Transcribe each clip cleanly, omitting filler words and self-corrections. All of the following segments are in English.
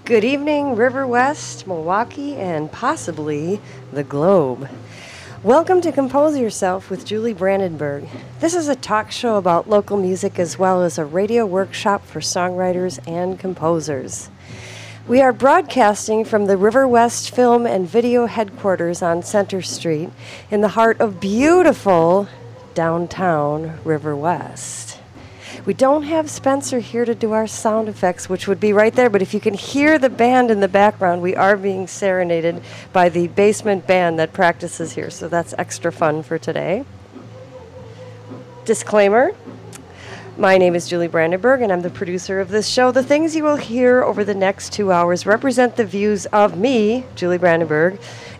Good evening, River West, Milwaukee, and possibly the globe. Welcome to Compose Yourself with Julie Brandenburg. This is a talk show about local music as well as a radio workshop for songwriters and composers. We are broadcasting from the River West Film and Video Headquarters on Center Street in the heart of beautiful downtown River West. We don't have Spencer here to do our sound effects, which would be right there, but if you can hear the band in the background, we are being serenaded by the basement band that practices here, so that's extra fun for today. Disclaimer. My name is Julie Brandenburg, and I'm the producer of this show. The things you will hear over the next 2 hours represent the views of me, Julie Brandenburg,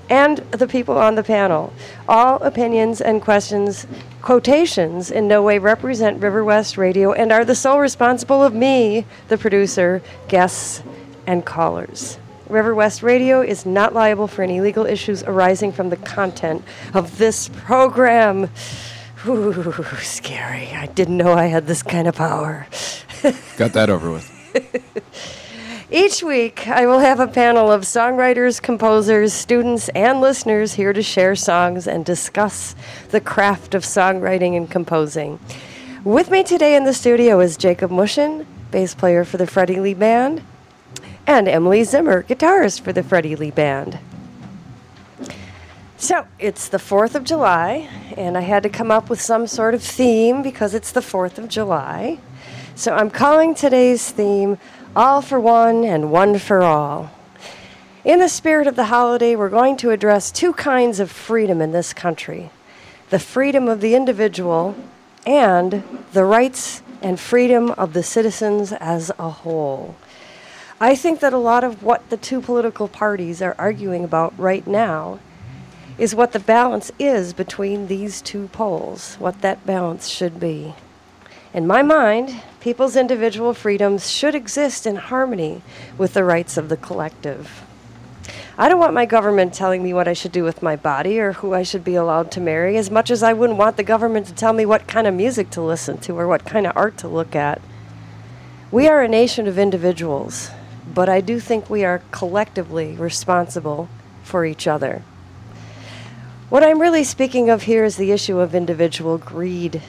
and the people on the panel. All opinions and quotations in no way represent River West Radio and are the sole responsible of me, the producer, guests, and callers. River West Radio is not liable for any legal issues arising from the content of this program. Ooh, scary. I didn't know I had this kind of power. Got that over with. Each week, I will have a panel of songwriters, composers, students, and listeners here to share songs and discuss the craft of songwriting and composing. With me today in the studio is Jacob Mushin, bass player for the Freddie Lee Band, and Emily Zimmer, guitarist for the Freddie Lee Band. So, it's the 4th of July, and I had to come up with some sort of theme because it's the 4th of July. So I'm calling today's theme All for One and One for All. In the spirit of the holiday, we're going to address two kinds of freedom in this country. The freedom of the individual and the rights and freedom of the citizens as a whole. I think that a lot of what the two political parties are arguing about right now is what the balance is between these two poles, what that balance should be. In my mind, people's individual freedoms should exist in harmony with the rights of the collective. I don't want my government telling me what I should do with my body or who I should be allowed to marry, as much as I wouldn't want the government to tell me what kind of music to listen to or what kind of art to look at. We are a nation of individuals, but I do think we are collectively responsible for each other. What I'm really speaking of here is the issue of individual greed.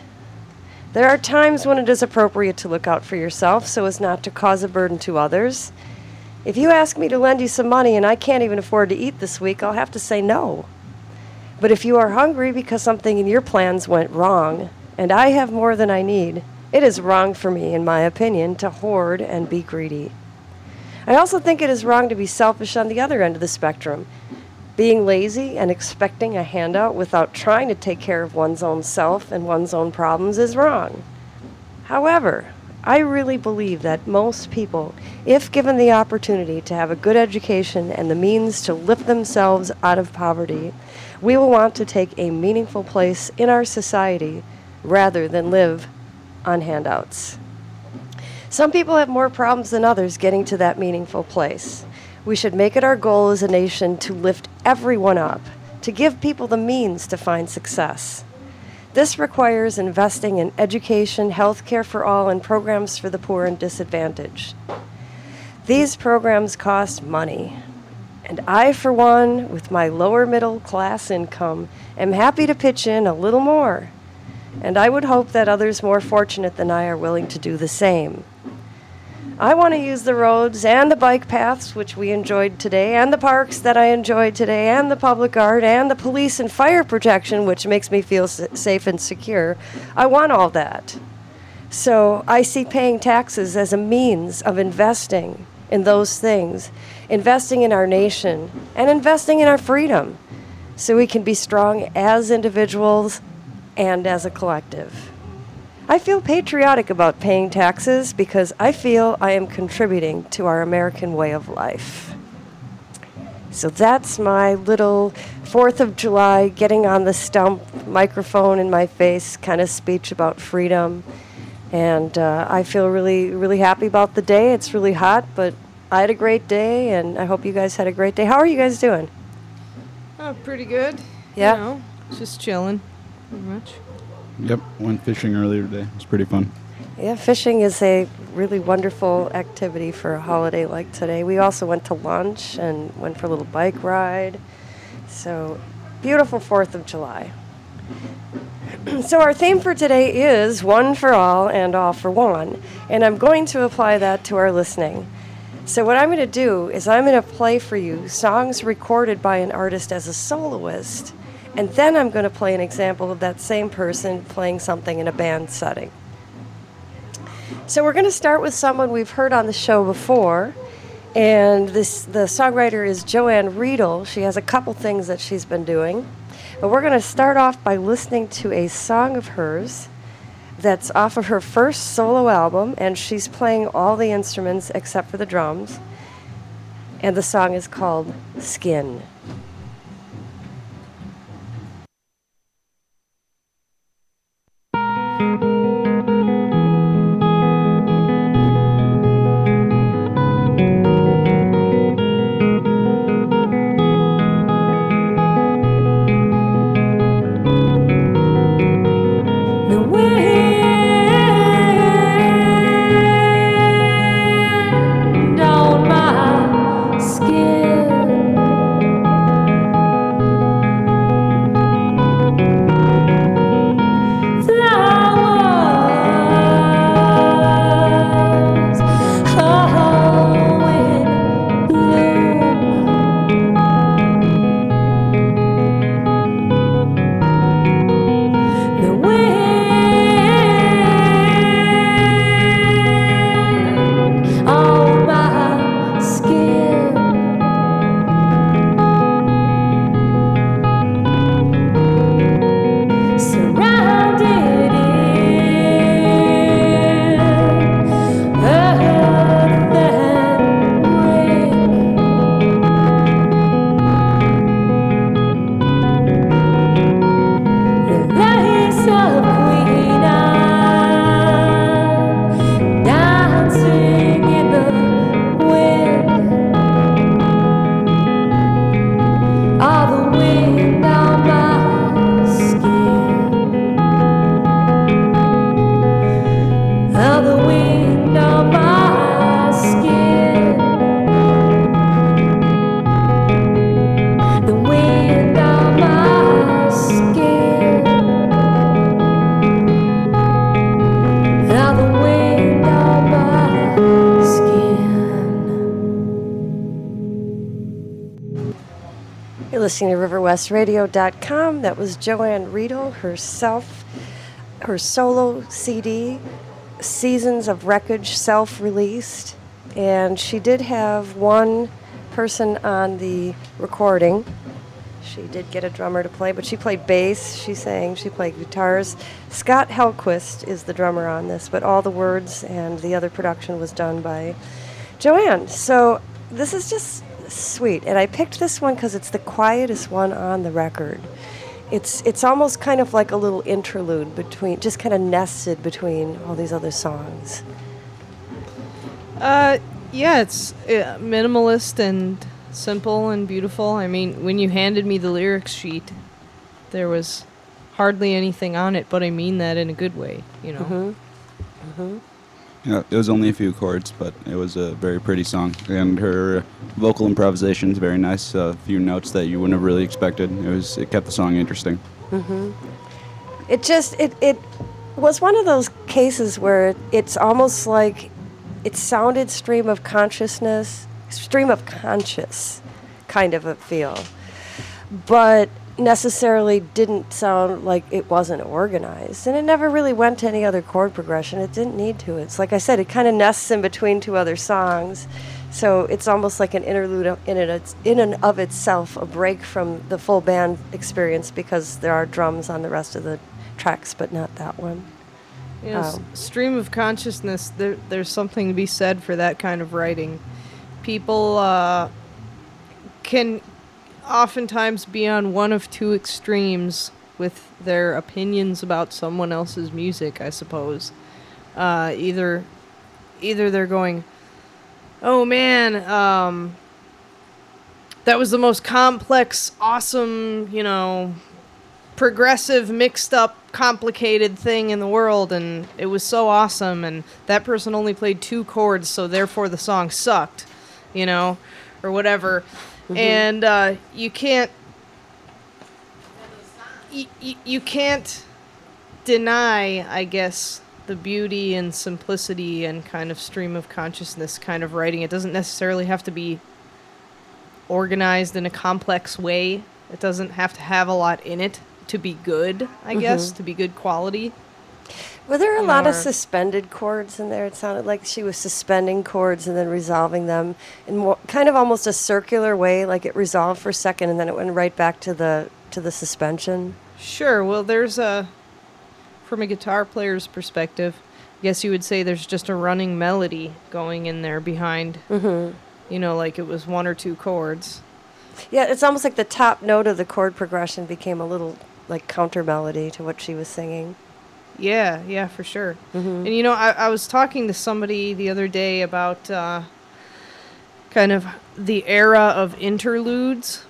There are times when it is appropriate to look out for yourself so as not to cause a burden to others. If you ask me to lend you some money and I can't even afford to eat this week, I'll have to say no. But if you are hungry because something in your plans went wrong and I have more than I need, it is wrong for me, in my opinion, to hoard and be greedy. I also think it is wrong to be selfish on the other end of the spectrum. Being lazy and expecting a handout without trying to take care of one's own self and one's own problems is wrong. However, I really believe that most people, if given the opportunity to have a good education and the means to lift themselves out of poverty, we will want to take a meaningful place in our society rather than live on handouts. Some people have more problems than others getting to that meaningful place. We should make it our goal as a nation to lift everyone up, to give people the means to find success. This requires investing in education, health care for all, and programs for the poor and disadvantaged. These programs cost money, and I, for one, with my lower middle class income, am happy to pitch in a little more, and I would hope that others more fortunate than I are willing to do the same. I want to use the roads and the bike paths, which we enjoyed today, and the parks that I enjoyed today, and the public art, and the police and fire protection, which makes me feel safe and secure. I want all that. So I see paying taxes as a means of investing in those things, investing in our nation, and investing in our freedom, so we can be strong as individuals and as a collective. I feel patriotic about paying taxes because I feel I am contributing to our American way of life. So that's my little 4th of July, getting on the stump, microphone in my face kind of speech about freedom. And I feel really, really happy about the day. It's really hot, but I had a great day, and I hope you guys had a great day. How are you guys doing? Oh, pretty good. Yeah? You know, just chilling, pretty much. Yep, went fishing earlier today. It was pretty fun. Yeah, fishing is a really wonderful activity for a holiday like today. We also went to lunch and went for a little bike ride. So, beautiful 4th of July. So our theme for today is one for all and all for one. And I'm going to apply that to our listening. So what I'm going to do is I'm going to play for you songs recorded by an artist as a soloist. And then I'm going to play an example of that same person playing something in a band setting. So we're going to start with someone we've heard on the show before. And the songwriter is Joanne Riedel. She has a couple things that she's been doing. But we're going to start off by listening to a song of hers that's off of her first solo album, and she's playing all the instruments except for the drums. And the song is called Skin. Listening to riverwestradio.com. That was Joanne Riedel, her solo CD, Seasons of Wreckage, self-released. And she did have one person on the recording. She did get a drummer to play, but she played bass, she sang, she played guitars. Scott Hellquist is the drummer on this, but all the words and the other production was done by Joanne. So this is just sweet, and I picked this one because it's the quietest one on the record. It's almost kind of like a little interlude between, just kind of nested between all these other songs. Yeah, it's minimalist and simple and beautiful. I mean, when you handed me the lyrics sheet, there was hardly anything on it, but I mean that in a good way, you know. Mm-hmm. Mm-hmm. Yeah, it was only a few chords, but it was a very pretty song. And her vocal improvisation is very nice. A few notes that you wouldn't have really expected. It kept the song interesting. Mm-hmm. It was one of those cases where it's almost like it sounded stream of conscious kind of a feel, but necessarily didn't sound like it wasn't organized, and it never really went to any other chord progression. It didn't need to. It's like I said, it kind of nests in between two other songs, so it's almost like an interlude in and of itself, a break from the full band experience, because there are drums on the rest of the tracks, but not that one. Yes, stream of consciousness, there's something to be said for that kind of writing. People can oftentimes be on one of two extremes with their opinions about someone else's music, I suppose. Either they're going, oh man, that was the most complex, awesome, progressive, mixed up, complicated thing in the world, and it was so awesome, and that person only played 2 chords, so therefore the song sucked, you know, or whatever. And you can't you can't deny, I guess, the beauty and simplicity and kind of stream of consciousness kind of writing. It doesn't necessarily have to be organized in a complex way. It doesn't have to have a lot in it to be good, I guess, to be good quality. Were there a lot of Or- suspended chords in there? It sounded like she was suspending chords and then resolving them in kind of almost a circular way, like it resolved for a second and then it went right back to the suspension. Sure, well, there's from a guitar player's perspective, I guess you would say there's just a running melody going in there behind, you know, like it was 1 or 2 chords. Yeah, it's almost like the top note of the chord progression became a little like counter melody to what she was singing. Yeah, for sure. And, you know, I was talking to somebody the other day about kind of the era of interludes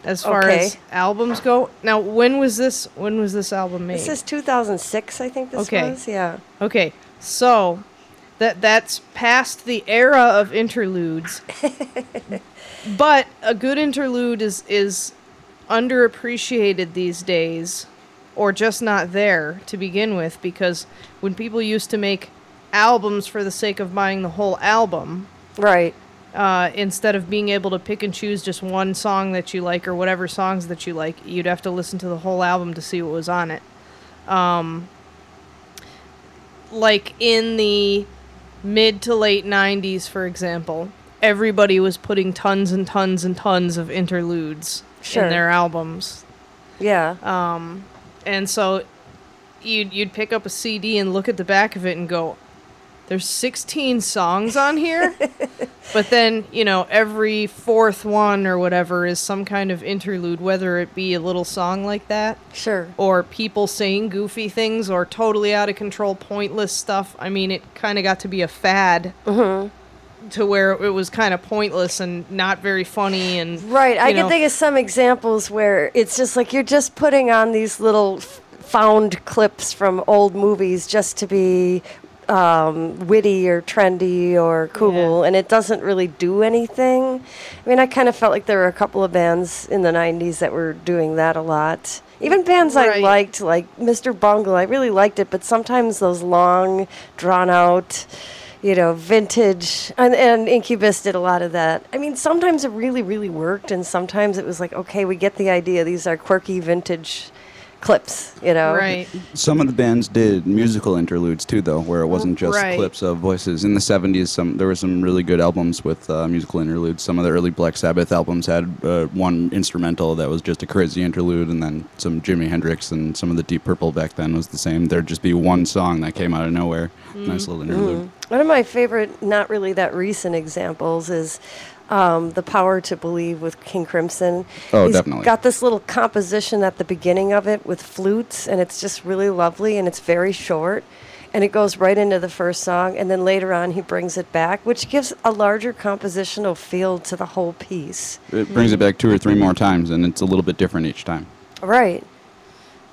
as far Okay. as albums go. Now, when was this album made? This is 2006, I think this Okay. was. Yeah. Okay, so that's past the era of interludes. But a good interlude is underappreciated these days, or just not there to begin with, because when people used to make albums for the sake of buying the whole album, Right. instead of being able to pick and choose just one song that you like or whatever songs that you like, you'd have to listen to the whole album to see what was on it. Like in the mid to late 90s, for example, everybody was putting tons and tons and tons of interludes Sure. in their albums. Yeah. And so you'd pick up a CD and look at the back of it and go, there's 16 songs on here? But then, you know, every 4th one or whatever is some kind of interlude, whether it be a little song like that, Sure. or people saying goofy things, or totally out of control, pointless stuff. I mean, it kind of got to be a fad to where it was kind of pointless and not very funny. And Right. I you know, can think of some examples where it's just like you're just putting on these little found clips from old movies just to be witty or trendy or cool, Yeah. and it doesn't really do anything. I mean, I kind of felt like there were a couple of bands in the 90s that were doing that a lot. Even bands I Right. liked, like Mr. Bungle, I really liked it, but sometimes those long, drawn-out, you know, vintage, and Incubus did a lot of that. I mean, sometimes it really, really worked, and sometimes it was like, okay, we get the idea. These are quirky vintage clips, you know? right. Some of the bands did musical interludes too, though, where it wasn't just Right. clips of voices. In the 70s, there were some really good albums with musical interludes. Some of the early Black Sabbath albums had one instrumental that was just a crazy interlude, and then some Jimi Hendrix and some of the Deep Purple back then was the same. There'd just be one song that came out of nowhere. Nice little interlude. One of my favorite, not really that recent examples is The Power to Believe with King Crimson. Oh, He's definitely. got this little composition at the beginning of it with flutes, and it's just really lovely, and it's very short, and it goes right into the first song, and then later on he brings it back, which gives a larger compositional feel to the whole piece. It brings it back 2 or 3 more times, and it's a little bit different each time. Right.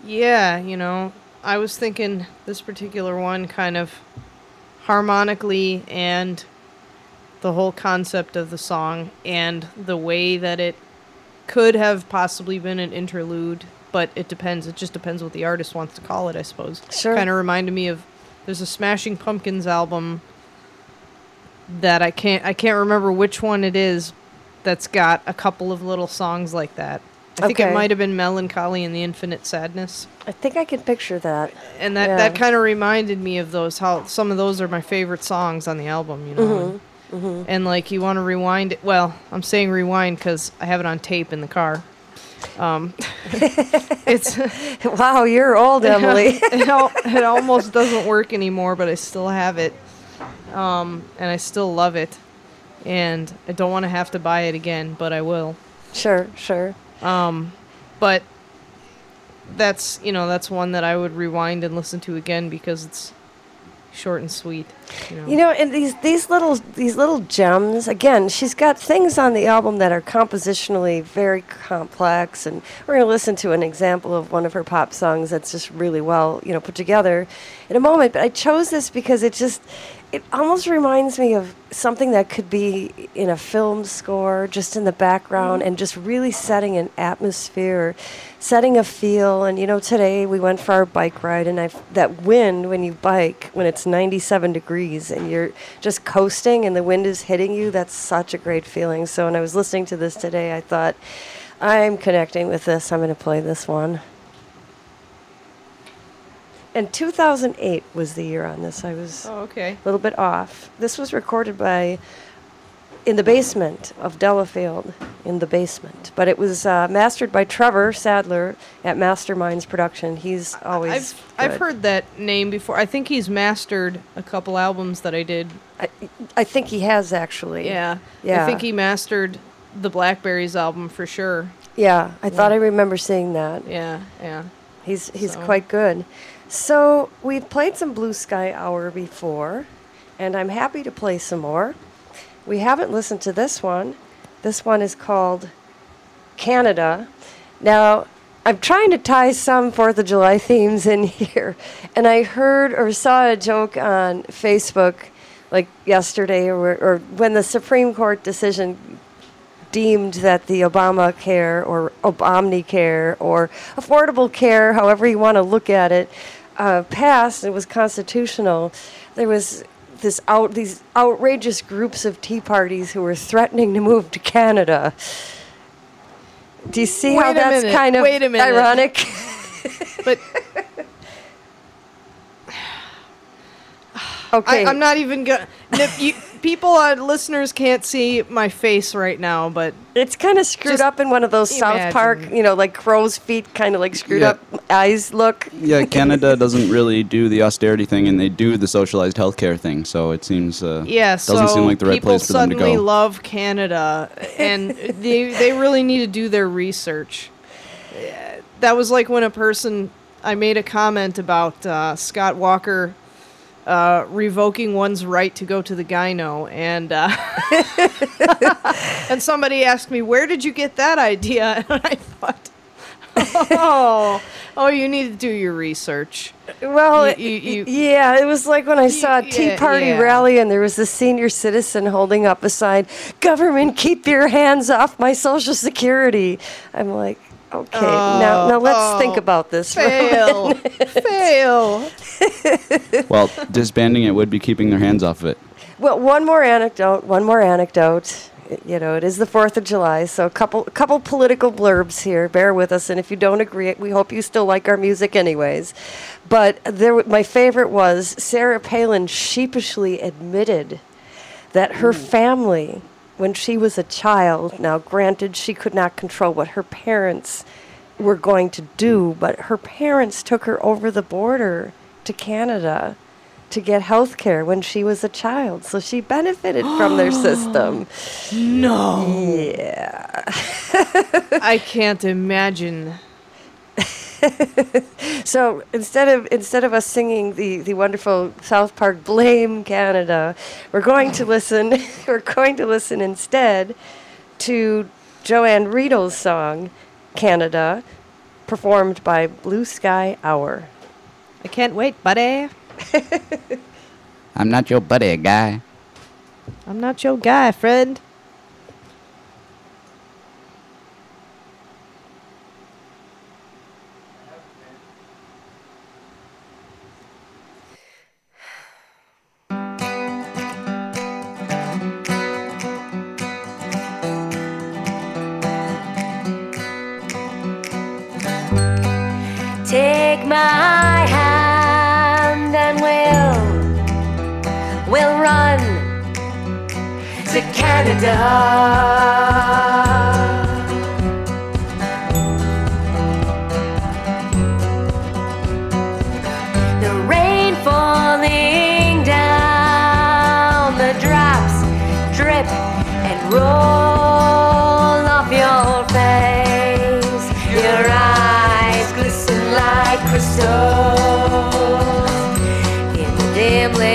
Yeah, you know, I was thinking this particular one kind of harmonically, and the whole concept of the song and the way that it could have possibly been an interlude, but it depends. It just depends what the artist wants to call it, I suppose. Sure. Kind of reminded me of, there's a Smashing Pumpkins album that I can't remember which one it is, that's got a couple of little songs like that. I think it Okay. might have been Melancholy and the Infinite Sadness. I think I can picture that. And that, Yeah. that kind of reminded me of those, how some of those are my favorite songs on the album, you know. And like you want to rewind it. Well, I'm saying rewind because I have it on tape in the car. It's Wow, you're old, Emily. it almost doesn't work anymore, but I still have it, and I still love it, and I don't want to have to buy it again, but I will. Sure, sure. But that's, you know, that's one that I would rewind and listen to again because short and sweet. You know. You know, and these little gems. Again, she's got things on the album that are compositionally very complex, and we're going to listen to an example of one of her pop songs that's just really well, put together in a moment. But I chose this because it almost reminds me of something that could be in a film score, just in the background, and just really setting an atmosphere, setting a feel. And today we went for our bike ride, and that wind when you bike, when it's 97 degrees and you're just coasting and the wind is hitting you, that's such a great feeling. So when I was listening to this today, I thought, I'm connecting with this. I'm going to play this one. And 2008 was the year on this. I was okay. a little bit off. This was recorded in the basement of Delafield, in the basement. But it was mastered by Trevor Sadler at Masterminds Production. He's always I've heard that name before. I think he's mastered a couple albums that I did. I think he has, actually. Yeah. Yeah. I think he mastered the Blackberries album for sure. Yeah, I thought I remember seeing that. Yeah, yeah. He's quite good. So we've played some Blue Sky Hour before, and I'm happy to play some more. We haven't listened to this one. This one is called Canada. Now, I'm trying to tie some 4th of July themes in here, and I heard or saw a joke on Facebook like yesterday or when the Supreme Court decision deemed that the Obamacare or Obamacare or Affordable Care, however you want to look at it, passed, it was constitutional. There was these outrageous groups of Tea Parties who were threatening to move to Canada. Do you see how that's kind of ironic? But okay, I'm not even gonna. People, listeners can't see my face right now, but it's kind of screwed up in one of those South Park, like crow's feet, kind of like screwed up eyes look. Yeah, Canada doesn't really do the austerity thing, and they do the socialized healthcare thing. So it seems doesn't seem like the right place for them to go. People suddenly love Canada, and they really need to do their research. That was like when I made a comment about Scott Walker revoking one's right to go to the gyno, and and somebody asked me, where did you get that idea? And I thought, you need to do your research. Well, yeah, it was like when I saw a Tea Party rally and there was a senior citizen holding up a sign, "Government, keep your hands off my Social Security." I'm like, okay, now let's think about this. Fail. Well, disbanding it would be keeping their hands off of it. Well, one more anecdote. It is the 4th of July, so a couple political blurbs here. Bear with us, and if you don't agree, we hope you still like our music anyways. But my favorite was Sarah Palin sheepishly admitted that her family, when she was a child, now granted she could not control what her parents were going to do, but her parents took her over the border to Canada to get health care when she was a child. So she benefited from their system. No. Yeah. I can't imagine. So instead of us singing the wonderful South Park "Blame Canada," we're going to listen instead to Joanne Riedel's song "Canada," performed by Blue Sky Hour. I can't wait, buddy. I'm not your buddy, guy. I'm not your guy, friend. Take my hand and we'll run to Canada. The rain falling down, the drops drip and roll off your face. Your eyes glisten like crystals in the dim light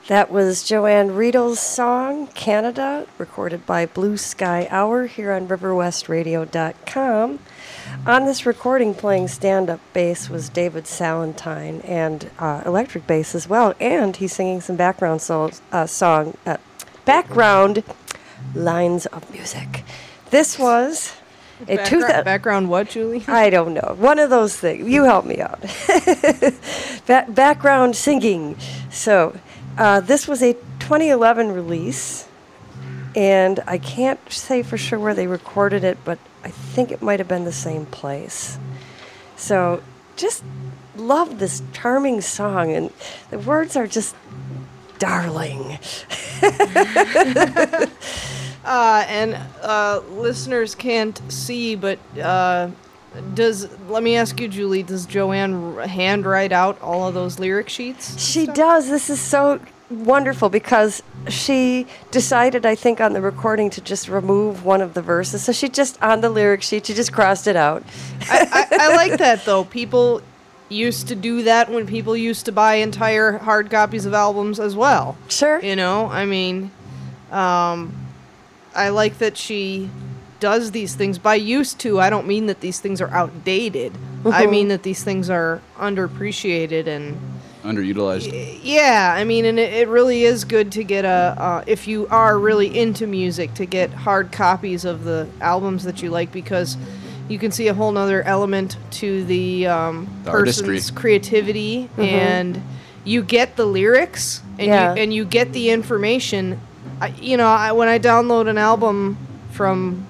That was Joanne Riedel's song, Canada, recorded by Blue Sky Hour here on riverwestradio.com. On this recording, playing stand-up bass was David Salentine, and electric bass as well, and he's singing some background background lines of music. This was a background what, Julie? I don't know. One of those things. You help me out. Background singing. So this was a 2011 release, and I can't say for sure where they recorded it, but I think it might have been the same place. So just love this charming song, and the words are just darling. And listeners can't see, but let me ask you, Julie, does Joanne handwrite out all of those lyric sheets? She does. This is so wonderful because she decided, I think, on the recording to just remove one of the verses. So she just, on the lyric sheet, she just crossed it out. I like that, though. People used to do that when people used to buy entire hard copies of albums as well. Sure. You know, I mean, I like that she does these things. By used to, I don't mean that these things are outdated. I mean that these things are underappreciated and underutilized. Yeah, I mean, and it really is good to get if you are really into music, to get hard copies of the albums that you like, because you can see a whole nother element to the person's artistry, creativity, and you get the lyrics, and you get the information. When I download an album from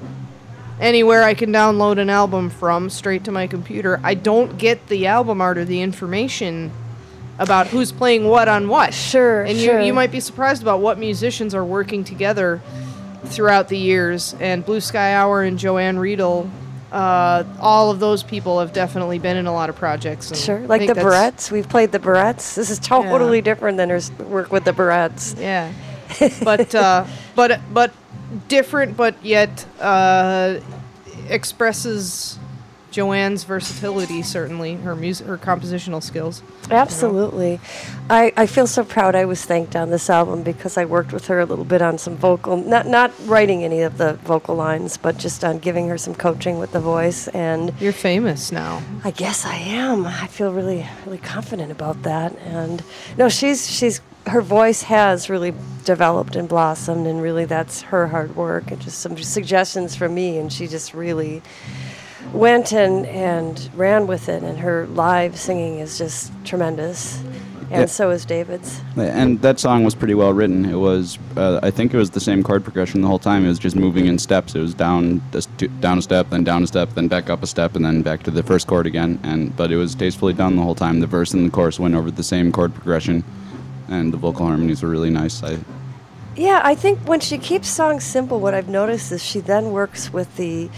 anywhere I can download an album from straight to my computer, I don't get the album art or the information about who's playing what on what. Sure, and sure. you might be surprised about what musicians are working together throughout the years. And Blue Sky Hour and Joanne Riedel, all of those people have definitely been in a lot of projects. And sure, like the Barretts. We've played the Barretts. This is totally different than her work with the Barretts. Yeah, but different, but yet expresses Joanne's versatility, certainly, her music, her compositional skills. Absolutely. I feel so proud I was thanked on this album because I worked with her a little bit on some vocal, not writing any of the vocal lines, but just on giving her some coaching with the voice. And you're famous now. I guess I am. I feel really, really confident about that. And no, her voice has really developed and blossomed, and really that's her hard work and just some suggestions from me, and she just really went and ran with it, and her live singing is just tremendous, and so is David's. And that song was pretty well written. It was, I think it was the same chord progression the whole time. It was just moving in steps. It was down a step, then down a step, then back up a step, and then back to the first chord again. But it was tastefully done the whole time. The verse and the chorus went over the same chord progression, and the vocal harmonies were really nice. Yeah, I think when she keeps songs simple, what I've noticed is she then works with the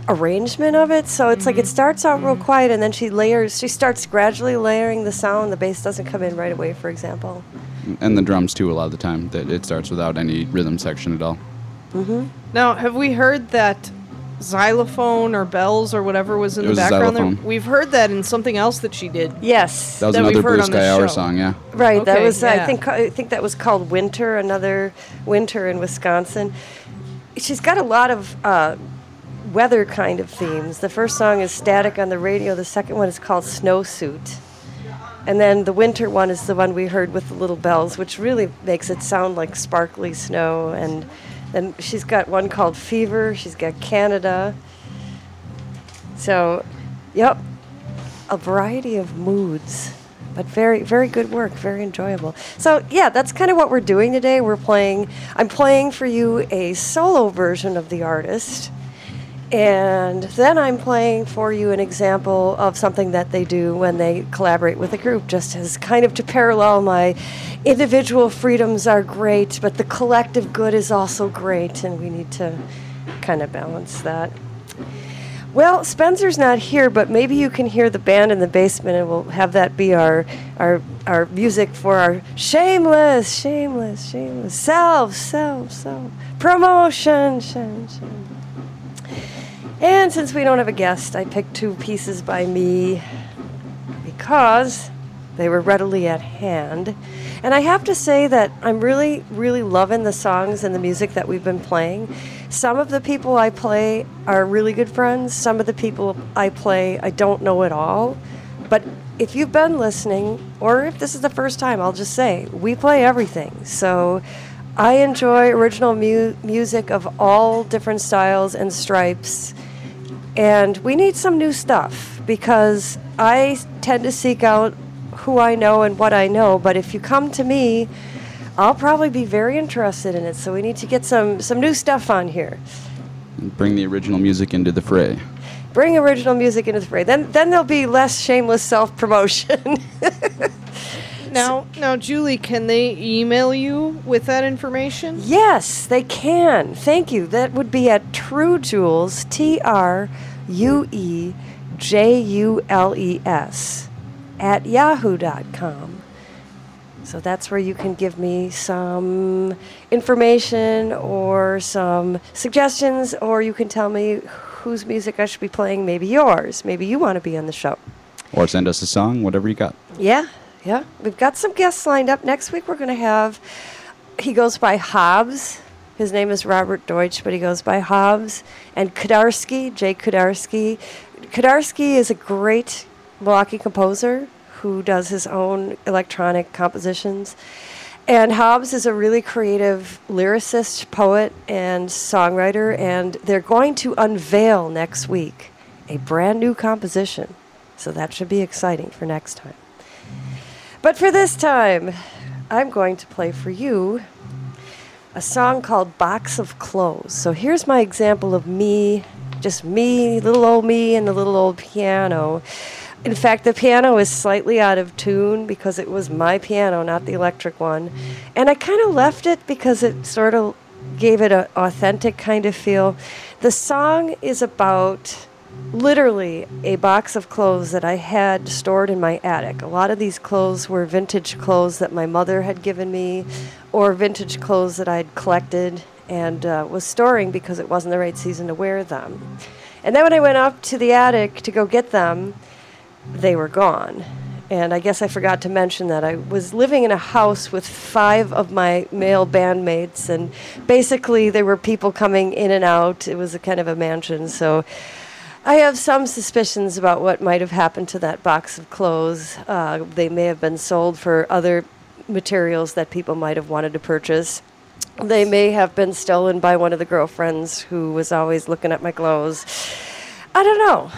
arrangement of it. So it's like it starts out real quiet, and then she starts gradually layering the sound. The bass doesn't come in right away, for example. And the drums, too, a lot of the time. That it starts without any rhythm section at all. Now, have we heard that xylophone or bells or whatever was in the background there? We've heard that in something else that she did. Yes. That was another Blue Sky Hour song, yeah. Right, okay, that was, yeah. I think that was called Winter, another winter in Wisconsin. She's got a lot of weather kind of themes. The first song is Static on the Radio. The second one is called Snowsuit. And then the winter one is the one we heard with the little bells, which really makes it sound like sparkly snow. And then she's got one called Fever. She's got Canada. So, yep, a variety of moods, but very, very good work, very enjoyable. So, yeah, that's kind of what we're doing today. I'm playing for you a solo version of The Artist, and then I'm playing for you an example of something that they do when they collaborate with a group, just as kind of to parallel my individual freedoms are great, but the collective good is also great, and we need to kind of balance that. Well, Spencer's not here, but maybe you can hear the band in the basement, and we'll have that be our music for our shameless, self, promotion. And since we don't have a guest, I picked two pieces by me because they were readily at hand. And I have to say that I'm really, really loving the songs and the music that we've been playing. Some of the people I play are really good friends. Some of the people I play I don't know at all. But if you've been listening, or if this is the first time, I'll just say, we play everything. So I enjoy original music of all different styles and stripes. And we need some new stuff because I tend to seek out who I know and what I know. But if you come to me, I'll probably be very interested in it. So we need to get some new stuff on here. And bring the original music into the fray. Bring original music into the fray. Then there'll be less shameless self-promotion. Now, Julie, can they email you with that information? Yes, they can. Thank you. That would be at TrueJules, TrueJules, at yahoo.com. So that's where you can give me some information or some suggestions, or you can tell me whose music I should be playing, maybe yours. Maybe you want to be on the show. Or send us a song, whatever you got. Yeah. We've got some guests lined up. Next week we're going to have, he goes by Hobbs. His name is Robert Deutsch, but he goes by Hobbs. And Kudarsky, Jake Kudarsky. Kudarsky is a great Milwaukee composer who does his own electronic compositions. And Hobbs is a really creative lyricist, poet, and songwriter. And they're going to unveil next week a brand new composition. So that should be exciting for next time. But for this time, I'm going to play for you a song called Box of Clothes. So here's my example of me, just me, little old me and the little old piano. In fact, the piano is slightly out of tune because it was my piano, not the electric one. And I kind of left it because it sort of gave it an authentic kind of feel. The song is about literally a box of clothes that I had stored in my attic. A lot of these clothes were vintage clothes that my mother had given me, or vintage clothes that I'd collected and was storing because it wasn't the right season to wear them. And then when I went up to the attic to go get them, they were gone. And I guess I forgot to mention that I was living in a house with 5 of my male bandmates, and basically there were people coming in and out. It was a kind of a mansion, so I have some suspicions about what might have happened to that box of clothes. They may have been sold for other materials that people might have wanted to purchase. They may have been stolen by one of the girlfriends who was always looking at my clothes. I don't know.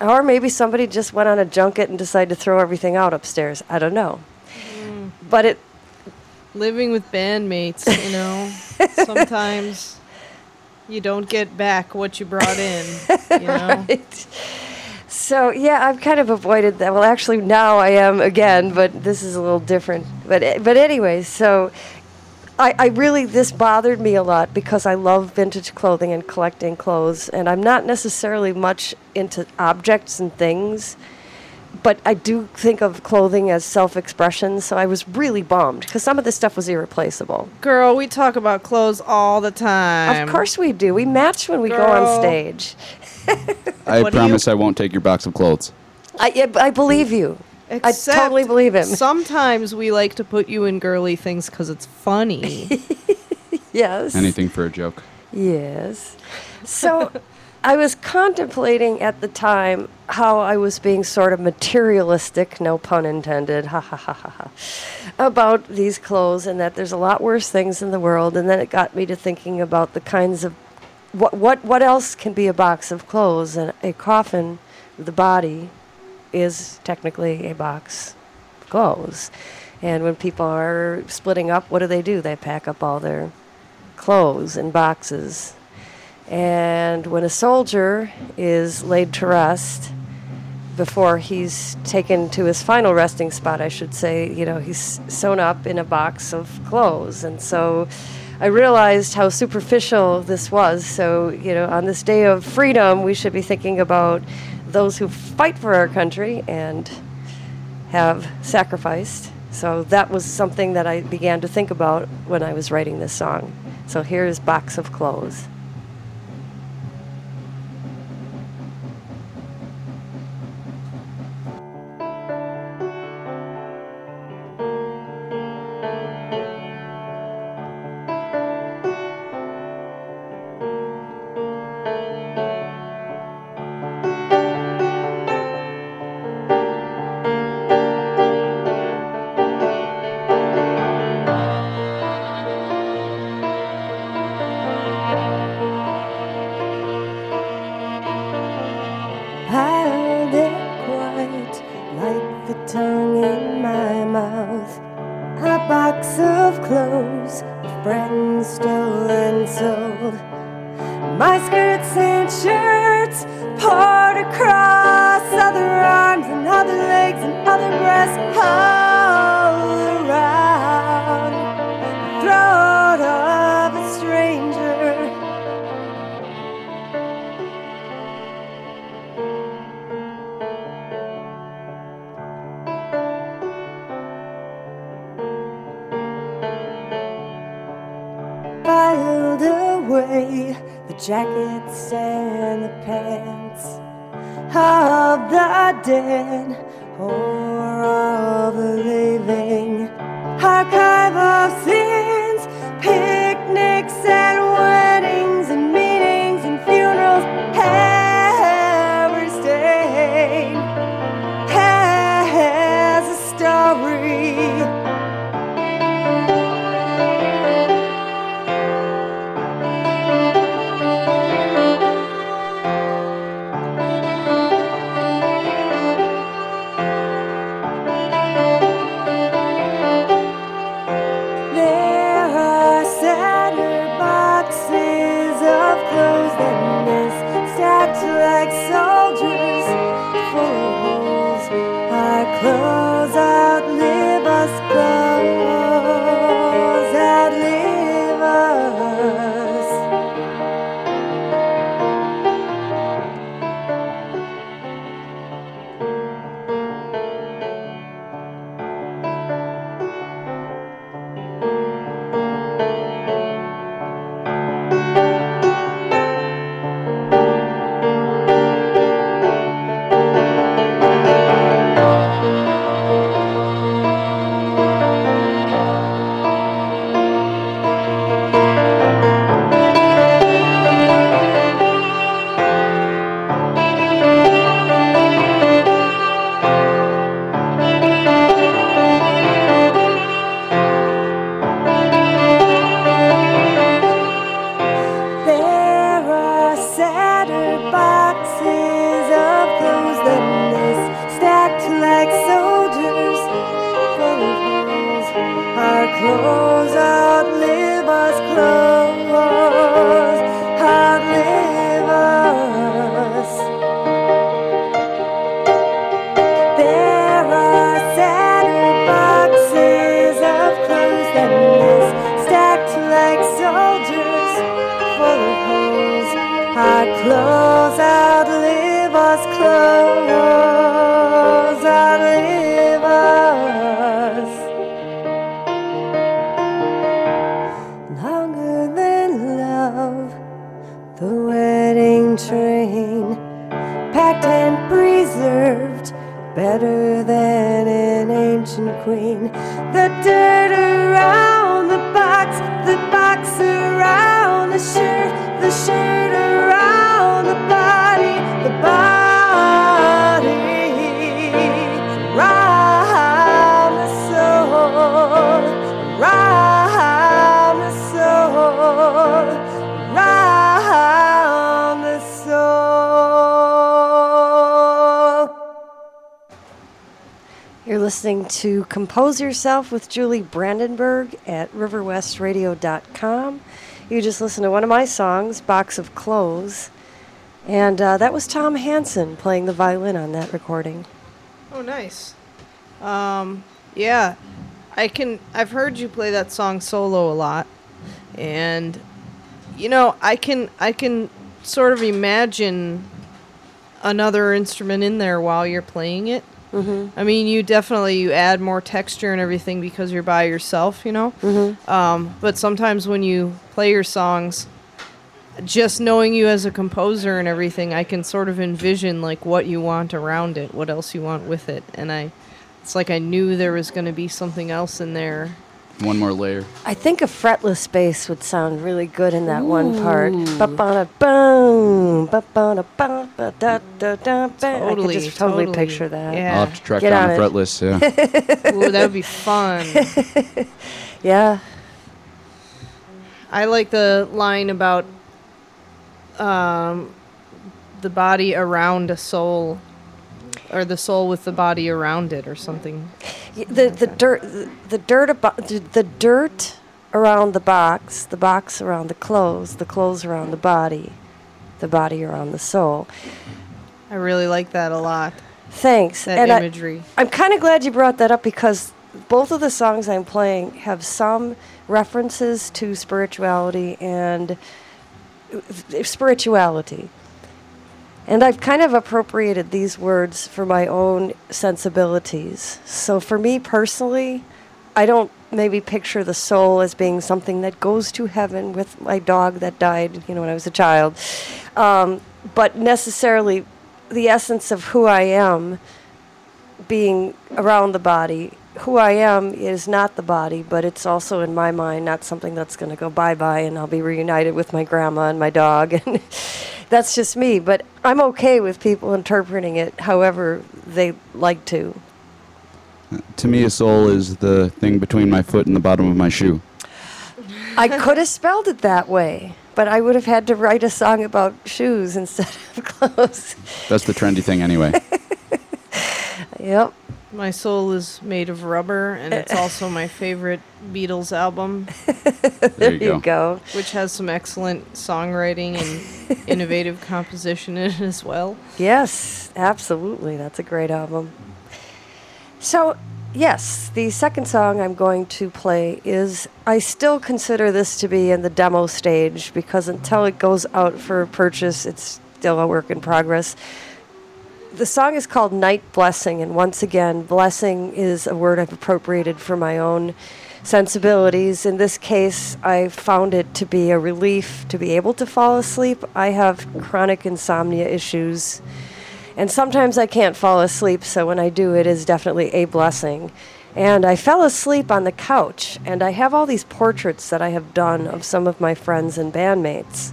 Or maybe somebody just went on a junket and decided to throw everything out upstairs. I don't know. But it... Living with bandmates, sometimes you don't get back what you brought in, Right. So, yeah, I've kind of avoided that. Well, actually, now I am again, but this is a little different. But anyway, so I really, this bothered me a lot because I love vintage clothing and collecting clothes, and I'm not necessarily much into objects and things, but I do think of clothing as self-expression, so I was really bummed because some of this stuff was irreplaceable. Girl, we talk about clothes all the time. Of course we do. We match when we go on stage. I promise I won't take your box of clothes. I believe you. Except I totally believe him. Sometimes we like to put you in girly things because it's funny. Yes. Anything for a joke. Yes. So I was contemplating at the time how I was being sort of materialistic, no pun intended, about these clothes, and that there's a lot worse things in the world. And then it got me to thinking about the kinds of what else can be a box of clothes, and a coffin, the body, is technically a box of clothes. And when people are splitting up, what do? They pack up all their clothes in boxes. And when a soldier is laid to rest, before he's taken to his final resting spot, I should say, he's sewn up in a box of clothes. And so I realized how superficial this was. So, on this day of freedom, we should be thinking about those who fight for our country and have sacrificed. So that was something that I began to think about when I was writing this song. So here's Box of Clothes. box of clothes of friends stole and sold. My skirts and shirts poured across other arms and other legs and other breasts all around the throat of a stranger. Filed away the jackets and the pants of the dead or of the living. Archive of sins, picnics and weddings and meetings and funerals. Every stain has a story. Like soldiers full of holes, our clothes outlive us, clothes outlive us. Clothes outlive us, clothes outlive us. There are sadder boxes of clothes than this, stacked like soldiers full of holes. Our clothes outlive us, clothes outlive us. The wedding train, packed and preserved, better than an ancient queen. The dirt around the box around the shirt around the body around the soul, around the soul, around the soul. You're listening to Compose Yourself with Julie Brandenburg at riverwestradio.com. You just listened to one of my songs, Box of Clothes, and that was Tom Hansen playing the violin on that recording. Oh, nice. Yeah, I've heard you play that song solo a lot, and you know, I can sort of imagine another instrument in there while you're playing it. Mm-hmm. I mean, you add more texture and everything because you're by yourself, you know. Mm-hmm. But sometimes when you play your songs, just knowing you as a composer and everything, I can sort of envision like what you want around it, what else you want with it, and it's like I knew there was going to be something else in there. One more layer. I think a fretless bass would sound really good in that one part. Ba-ba-da-boom, ba-ba-da-ba-ba-da-da-da-ba. I could just totally picture that. Yeah. I'll have to track Get down on the it. fretless, yeah. Ooh, that would be fun. Yeah. I like the line about the body around a soul. Or the soul with the body around it, or something. The dirt around the box around the clothes around the body around the soul. I really like that a lot. Thanks. That and imagery. I'm kind of glad you brought that up because both of the songs I'm playing have some references to spirituality and spirituality. And I've kind of appropriated these words for my own sensibilities. So for me personally, I don't maybe picture the soul as being something that goes to heaven with my dog that died, when I was a child. But necessarily the essence of who I am being around the body. Who I am is not the body, but it's also in my mind not something that's going to go bye-bye and I'll be reunited with my grandma and my dog. And that's just me. But I'm okay with people interpreting it however they like to. To me, a soul is the thing between my foot and the bottom of my shoe. I could have spelled it that way, but I would have had to write a song about shoes instead of clothes. That's the trendy thing anyway. Yep. My soul is made of rubber, and it's also my favorite Beatles album, There you go. which has some excellent songwriting and innovative composition in it as well. Yes, absolutely. That's a great album. So, yes, the second song I'm going to play is, I still consider this to be in the demo stage because until it goes out for purchase, it's still a work in progress. The song is called Night Blessing, and once again, blessing is a word I've appropriated for my own sensibilities. In this case, I found it to be a relief to be able to fall asleep. I have chronic insomnia issues, and sometimes I can't fall asleep, so when I do, it is definitely a blessing. And I fell asleep on the couch, and I have all these portraits that I have done of some of my friends and bandmates.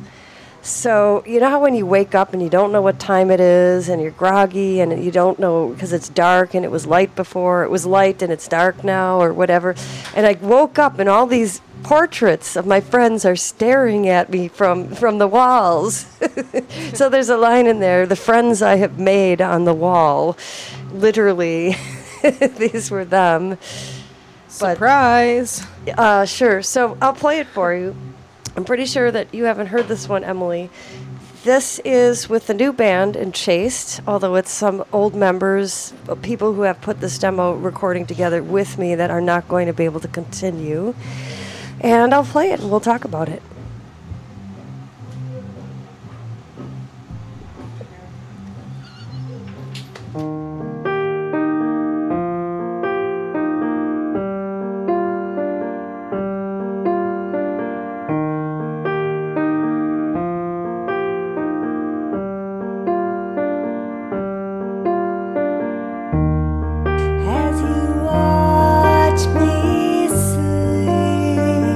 So, you know how when you wake up and you don't know what time it is and you're groggy and you don't know because it's dark and it was light before, it was light and it's dark now or whatever. And I woke up and all these portraits of my friends are staring at me from the walls. So there's a line in there, the friends I have made on the wall. Literally, these were them. Surprise! Sure, so I'll play it for you. I'm pretty sure that you haven't heard this one, Emily. This is with the new band in Chased, although it's some old members, people who have put this demo recording together with me that are not going to be able to continue. And I'll play it and we'll talk about it. As you watch me sleep,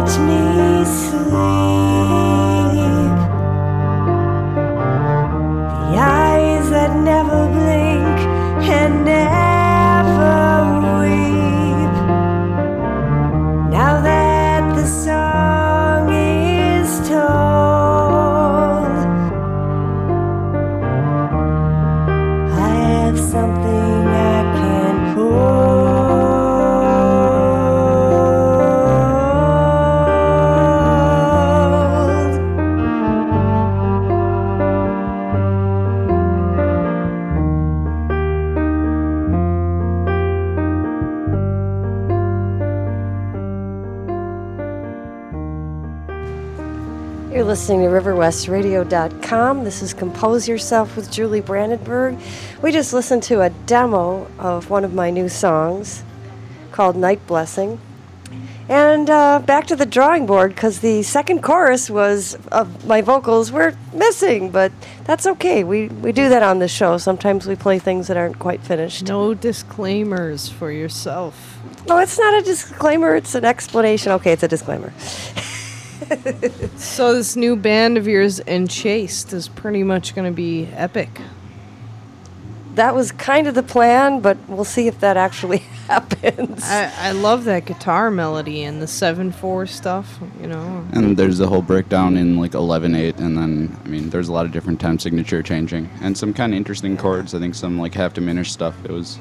watch me sleep. The eyes that never blink and never weep. Now that the song is told, I have something I can hold. You're listening to RiverWestRadio.com. This is Compose Yourself with Julie Brandenburg. We just listened to a demo of one of my new songs called Night Blessing. And back to the drawing board, because the second chorus was of my vocals were missing, but that's okay. We do that on the show. Sometimes we play things that aren't quite finished. No disclaimers for yourself. No, it's not a disclaimer. It's an explanation. Okay, it's a disclaimer. So this new band of yours, Enchased, is pretty much going to be epic. That was kind of the plan, but we'll see if that actually happens. I love that guitar melody and the 7/4 stuff, you know. And there's a whole breakdown in like 11/8, and then I mean, there's a lot of different time signature changing, and some kind of interesting chords. I think some like half diminished stuff. It was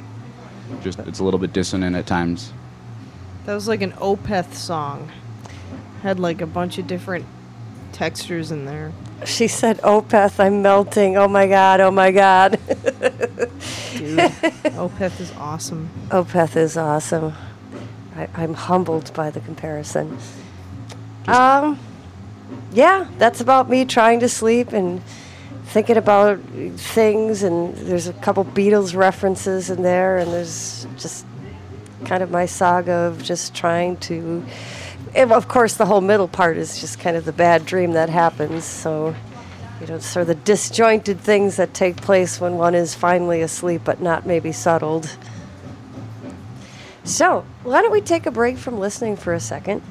just it's a little bit dissonant at times. That was like an Opeth song. Had like a bunch of different textures in there. She said, Opeth, I'm melting. Oh my God, oh my God. Dude, Opeth is awesome. Opeth is awesome. I'm humbled by the comparison. Yeah, that's about me trying to sleep and thinking about things, and there's a couple Beatles references in there, and there's just kind of my saga of just trying to... And of course, the whole middle part is just kind of the bad dream that happens. So, you know, sort of the disjointed things that take place when one is finally asleep, but not maybe settled. So, why don't we take a break from listening for a second,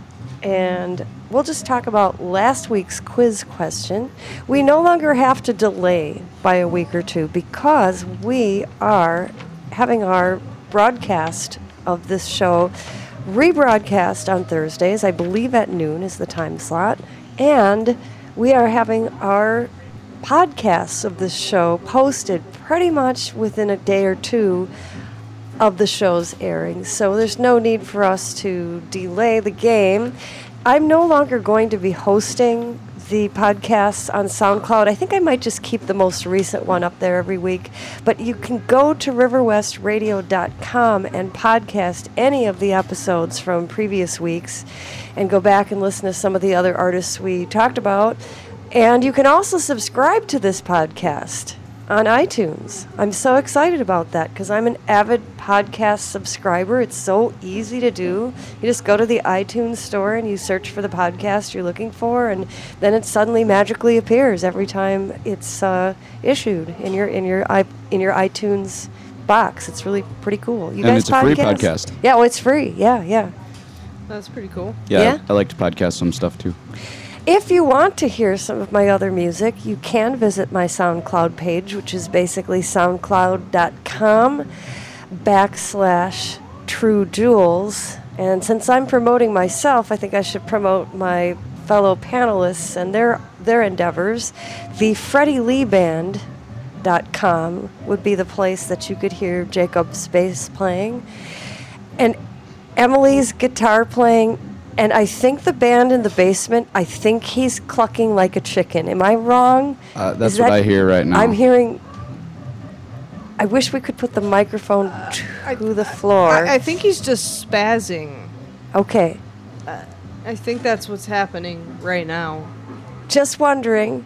and we'll just talk about last week's quiz question. We no longer have to delay by a week or two because we are having our broadcast of this show rebroadcast on Thursdays. I believe at noon is the time slot. And we are having our podcasts of this show posted pretty much within a day or two of the show's airing. So there's no need for us to delay the game. I'm no longer going to be hosting the podcasts on SoundCloud. I think I might just keep the most recent one up there every week. But you can go to riverwestradio.com and podcast any of the episodes from previous weeks and go back and listen to some of the other artists we talked about. And you can also subscribe to this podcast on iTunes. I'm so excited about that because I'm an avid podcast subscriber. It's so easy to do. You just go to the iTunes store and you search for the podcast you're looking for, and then it suddenly magically appears every time it's issued in your iTunes box. It's really pretty cool. You And guys it's a free podcast. Yeah, well, it's free. Yeah. That's pretty cool. Yeah? I like to podcast some stuff too. If you want to hear some of my other music, you can visit my SoundCloud page, which is basically soundcloud.com/TrueJewels. And since I'm promoting myself, I think I should promote my fellow panelists and their endeavors. The FreddieLeeBand.com would be the place that you could hear Jacob's bass playing, and Emily's guitar playing. And I think the band in the basement, I think he's clucking like a chicken. Am I wrong? That's what I hear right now. I'm hearing... I wish we could put the microphone to the floor. I think he's just spazzing. Okay. I think that's what's happening right now. Just wondering.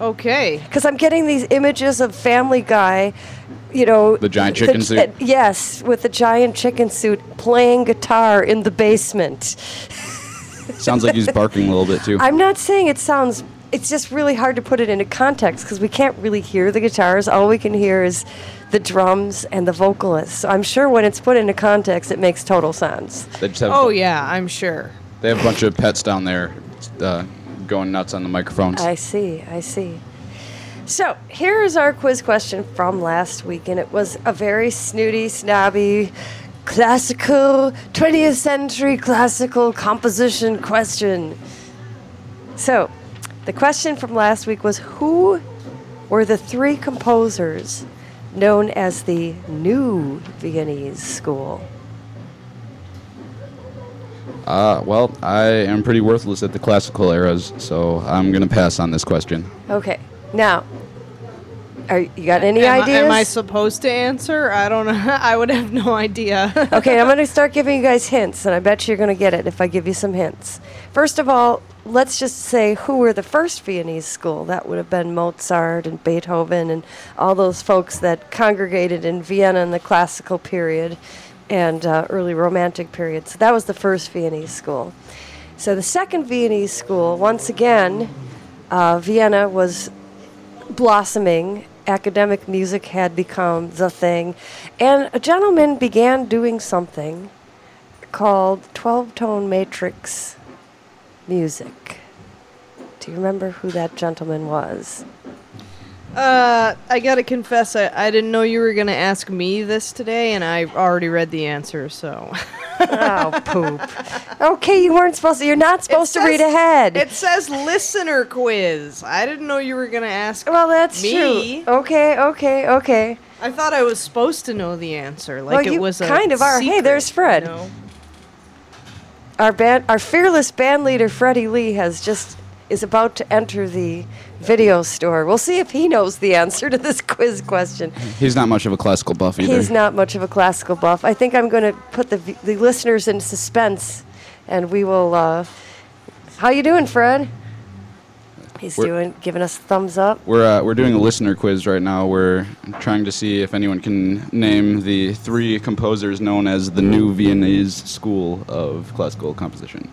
Okay. Because I'm getting these images of Family Guy, you know... The giant chicken suit? Yes, with the giant chicken suit playing guitar in the basement. Sounds like he's barking a little bit too. I'm not saying it sounds... It's just really hard to put it into context because we can't really hear the guitars. All we can hear is the drums and the vocalists. So I'm sure when it's put into context, it makes total sense. They just have Oh, yeah, I'm sure. They have a bunch of pets down there going nuts on the microphones. I see. So here is our quiz question from last week, and it was a very snooty, snobby, classical, 20th century classical composition question. So the question from last week was, who were the three composers known as the New Viennese School? Well, I am pretty worthless at the classical eras, so I'm going to pass on this question. Okay. Now, you got any Am ideas? I supposed to answer? I don't know. I would have no idea. Okay, I'm going to start giving you guys hints, and I bet you're going to get it if I give you some hints. First of all, let's just say who were the first Viennese school. That would have been Mozart and Beethoven and all those folks that congregated in Vienna in the classical period and early Romantic period. So that was the first Viennese school. So the second Viennese school, once again, Vienna was blossoming. Academic music had become the thing. And a gentleman began doing something called 12-tone matrix music. Do you remember who that gentleman was? I gotta confess, I didn't know you were gonna ask me this today, and I already read the answer, so. Oh, poop. Okay, you're not supposed to read ahead. It says listener quiz. I didn't know you were gonna ask Well, that's me. true. Okay. I thought I was supposed to know the answer, like Well, it you was a kind of are. Hey, secret, there's Fred. you know? Our fearless band leader, Freddie Lee, is about to enter the video store. We'll see if he knows the answer to this quiz question. He's not much of a classical buff either. He's not much of a classical buff. I think I'm going to put the listeners in suspense, and we will. How you doing, Fred? He's giving us a thumbs up. We're doing a listener quiz right now. We're trying to see if anyone can name the three composers known as the New Viennese School of Classical Composition.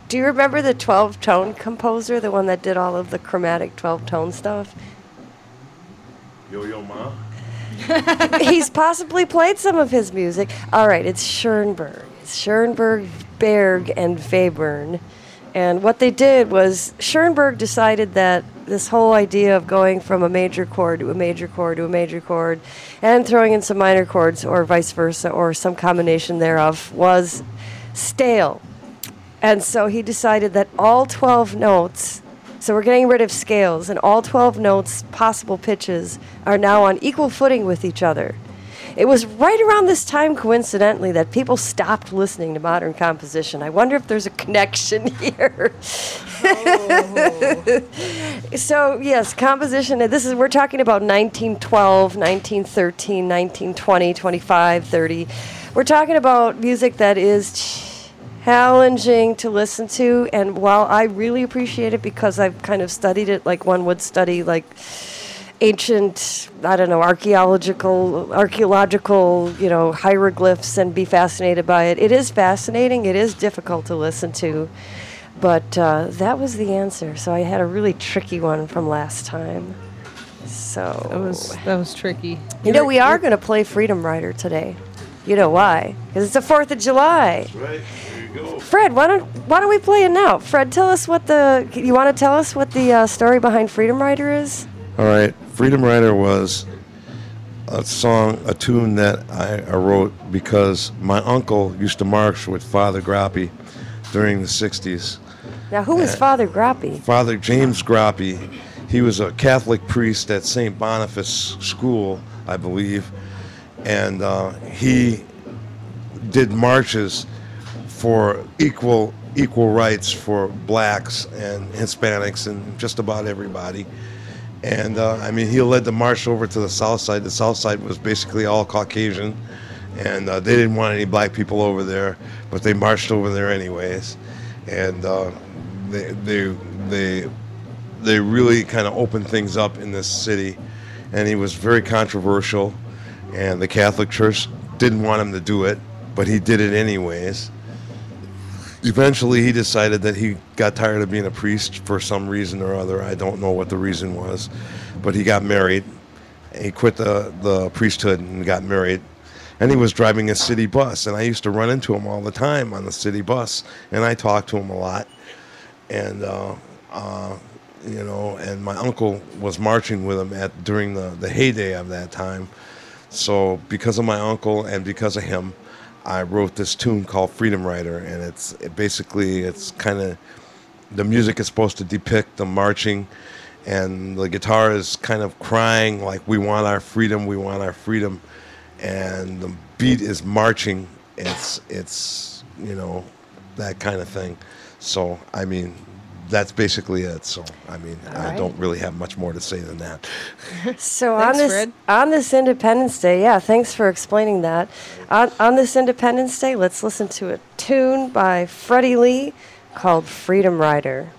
Do you remember the 12-tone composer, the one that did all of the chromatic 12-tone stuff? Yo-Yo Ma? He's possibly played some of his music. All right, it's Schoenberg. It's Schoenberg, Berg, and Webern. And what they did was Schoenberg decided that this whole idea of going from a major chord to a major chord to a major chord and throwing in some minor chords or vice versa or some combination thereof was stale. And so he decided that all 12 notes, so we're getting rid of scales, and all 12 notes, possible pitches, are now on equal footing with each other. It was right around this time, coincidentally, that people stopped listening to modern composition. I wonder if there's a connection here. So, yes, composition, we're talking about 1912, 1913, 1920, 25, 30. We're talking about music that is challenging to listen to, and while I really appreciate it because I've kind of studied it like one would study like ancient, archaeological, hieroglyphs and be fascinated by it. It is fascinating. It is difficult to listen to, but that was the answer. So I had a really tricky one from last time. So that was tricky. We are going to play Freedom Rider today. You know why? Because it's the 4th of July. That's right. There you go. Fred, why don't we play it now? Fred, tell us what you want to tell us what the story behind Freedom Rider is? All right. Freedom Rider was a tune that I wrote because my uncle used to march with Father Grappi during the 60s. Now, who is Father Grappi? Father James Grappi. He was a Catholic priest at St. Boniface School, I believe. And he did marches for equal rights for blacks and Hispanics and just about everybody. And he led the march over to the South Side. The South Side was basically all Caucasian, and they didn't want any black people over there, but they marched over there anyways. And they really kind of opened things up in this city, and he was very controversial. And the Catholic Church didn't want him to do it, but he did it anyways. Eventually, he decided that he got tired of being a priest for some reason or other. I don't know what the reason was, but he got married. He quit the priesthood and got married. and he was driving a city bus, and I used to run into him all the time on the city bus, and I talked to him a lot, and you know, and my uncle was marching with him during the heyday of that time. So because of my uncle and because of him, I wrote this tune called Freedom Rider, and it's kind of, the music is supposed to depict the marching, and the guitar is kind of crying like, we want our freedom, we want our freedom, and the beat is marching. It's you know, that kind of thing. So I mean, that's basically it. So I mean, I don't really have much more to say than that. So Thanks, on this Independence Day, yeah, thanks for explaining that. On this Independence Day, let's listen to a tune by Freddie Lee called Freedom Rider.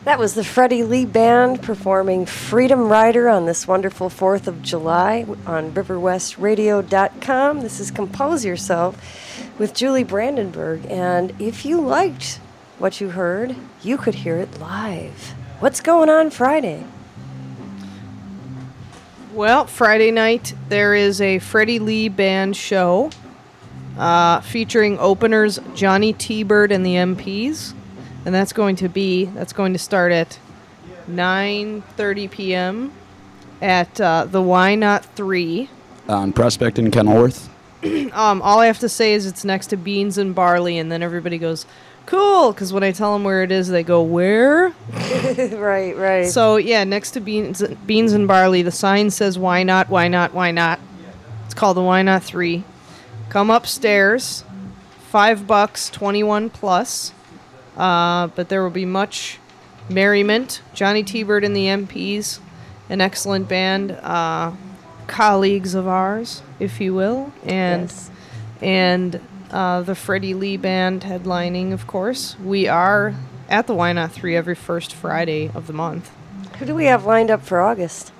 That was the Freddie Lee Band performing Freedom Rider on this wonderful 4th of July on riverwestradio.com. This is Compose Yourself with Julie Brandenburg. And if you liked what you heard, you could hear it live. What's going on Friday? Well, Friday night there is a Freddie Lee Band show featuring openers Johnny T-Bird and the MPs. And that's going to start at 9:30 p.m. at the Why Not 3. On Prospect in Kenilworth. All I have to say is it's next to Beans and Barley, and then everybody goes, cool, because when I tell them where it is, they go, where? Right. So, yeah, next to Beans and Barley, the sign says, why not, why not, why not? It's called the Why Not 3. Come upstairs, $5, 21 plus. But there will be much merriment. Johnny T-Bird and the MPs, an excellent band, colleagues of ours, if you will, and the Freddie Lee Band headlining, of course. We are at the Why Not 3 every first Friday of the month. Who do we have lined up for August?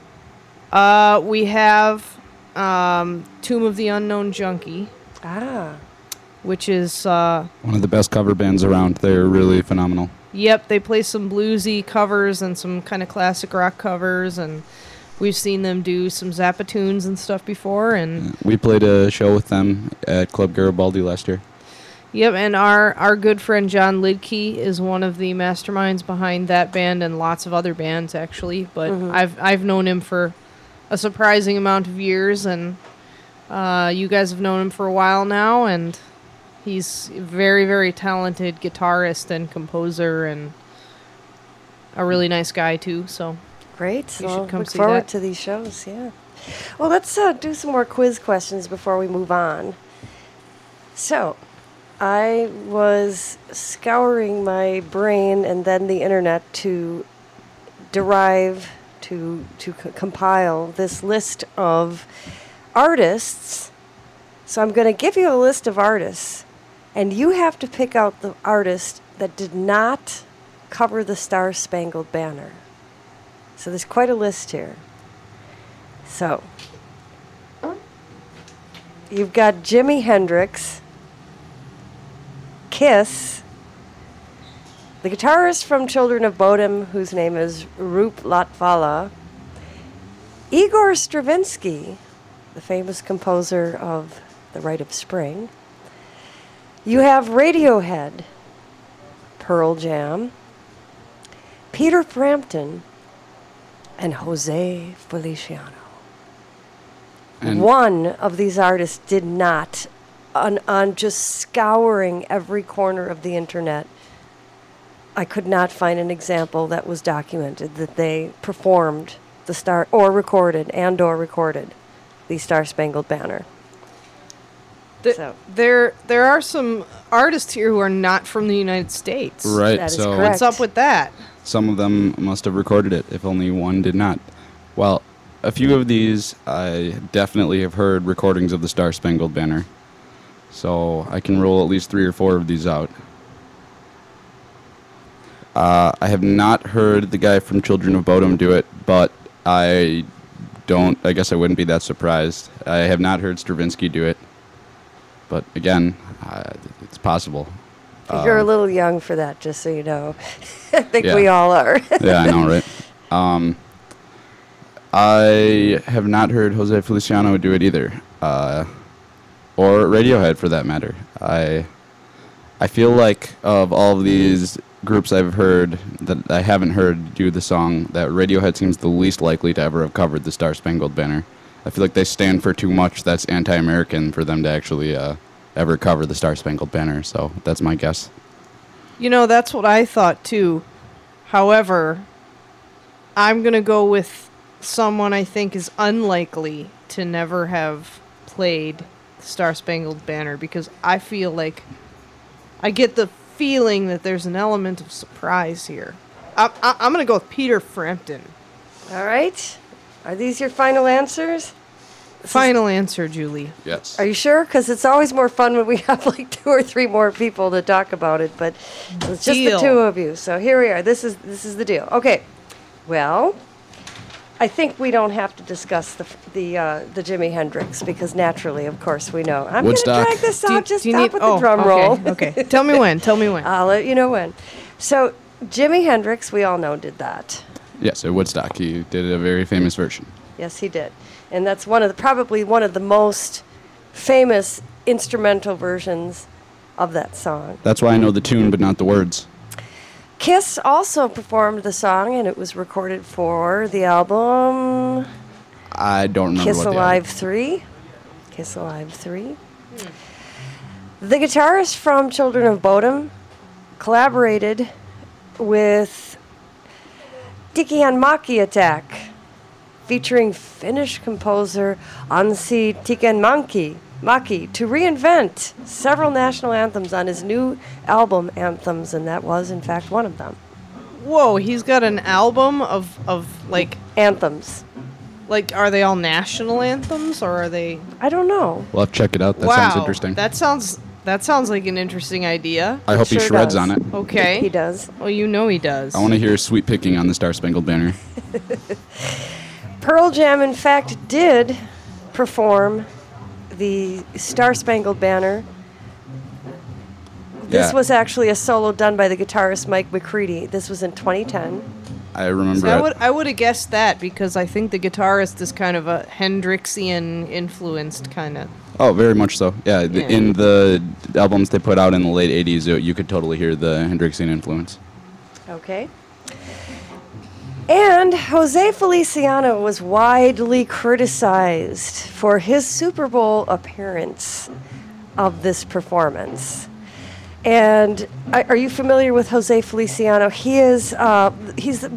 We have Tomb of the Unknown Junkie, which is one of the best cover bands around. They're really phenomenal. Yep, they play some bluesy covers and some kind of classic rock covers, and we've seen them do some Zappa tunes and stuff before. And we played a show with them at Club Garibaldi last year. Yep, and our good friend John Lidke is one of the masterminds behind that band and lots of other bands, actually. But I've known him for a surprising amount of years, and you guys have known him for a while now, and he's a very, very talented guitarist and composer and a really nice guy, too. So great. You should come look see forward that. to these shows, yeah. Well, let's do some more quiz questions before we move on. So, I was scouring my brain and then the internet to derive, to compile this list of artists. So I'm going to give you a list of artists, and you have to pick out the artist that did not cover the Star-Spangled Banner. So there's quite a list here. So, you've got Jimi Hendrix, Kiss, the guitarist from Children of Bodom, whose name is Roop Latvala, Igor Stravinsky, the famous composer of The Rite of Spring. You have Radiohead, Pearl Jam, Peter Frampton, and Jose Feliciano. And one of these artists did not, on just scouring every corner of the internet, I could not find an example that was documented that they performed the Star, or recorded the Star-Spangled Banner. There are some artists here who are not from the United States. Right, That is so correct. What's up with that? some of them must have recorded it, if only one did not. Well, a few of these I definitely have heard recordings of the Star-Spangled Banner. So I can roll at least 3 or 4 of these out. I have not heard the guy from Children of Bodom do it, but I guess I wouldn't be that surprised. I have not heard Stravinsky do it, but again, it's possible. You're a little young for that, just so you know. I think Yeah. we all are. Yeah, I know, right? I have not heard Jose Feliciano do it either, or Radiohead for that matter. I feel like of all of these groups I've heard that I haven't heard do the song, that Radiohead seems the least likely to ever have covered the Star-Spangled Banner. I feel like they stand for too much that's anti-American for them to actually ever cover the Star-Spangled Banner, so that's my guess. You know, that's what I thought too. However, I'm going to go with someone I think is unlikely to never have played Star Spangled Banner, because I feel like I get the feeling that there's an element of surprise here. I'm going to go with Peter Frampton. All right. Are these your final answers? Final answer, Julie. Yes. Are you sure? Because it's always more fun when we have like 2 or 3 more people to talk about it. But it's just Deal. the 2 of you. So here we are. This is the deal. Okay. Well, I think we don't have to discuss the Jimi Hendrix because naturally, of course, we know. I'm going to Woodstock. drag this out. Just do you stop need- with the drum roll. Okay. Tell me when. Tell me when. I'll let you know when. So Jimi Hendrix, we all know, did that. Yes, at Woodstock, he did a very famous version. Yes, he did. And that's probably one of the most famous instrumental versions of that song. That's why I know the tune, but not the words. Kiss also performed the song, and it was recorded for the album I don't remember Kiss what the Alive 3. Kiss Alive 3. The guitarist from Children of Bodom collaborated with Tikkianmäki Attack, featuring Finnish composer Anssi Tikkianmäki to reinvent several national anthems on his new album Anthems, and that was, in fact, one of them. Whoa, he's got an album of like, Anthems. are they all national anthems or are they? I don't know. We'll have to check it out. That wow, sounds interesting. That sounds like an interesting idea. I hope he sure shreds does. on it. Okay. He does. Oh, you know he does. I want to hear Sweet Picking on the Star Spangled Banner. Pearl Jam, in fact, did perform the Star Spangled Banner. This Yeah. was actually a solo done by the guitarist Mike McCready. This was in 2010. I remember See, it. I would have guessed that because I think the guitarist is kind of a Hendrixian influenced kind of. Oh, very much so. Yeah, Yeah. in the albums they put out in the late 80s, you could totally hear the Hendrixian influence. Okay. And Jose Feliciano was widely criticized for his Super Bowl appearance of this performance. And are you familiar with Jose Feliciano? He is he's the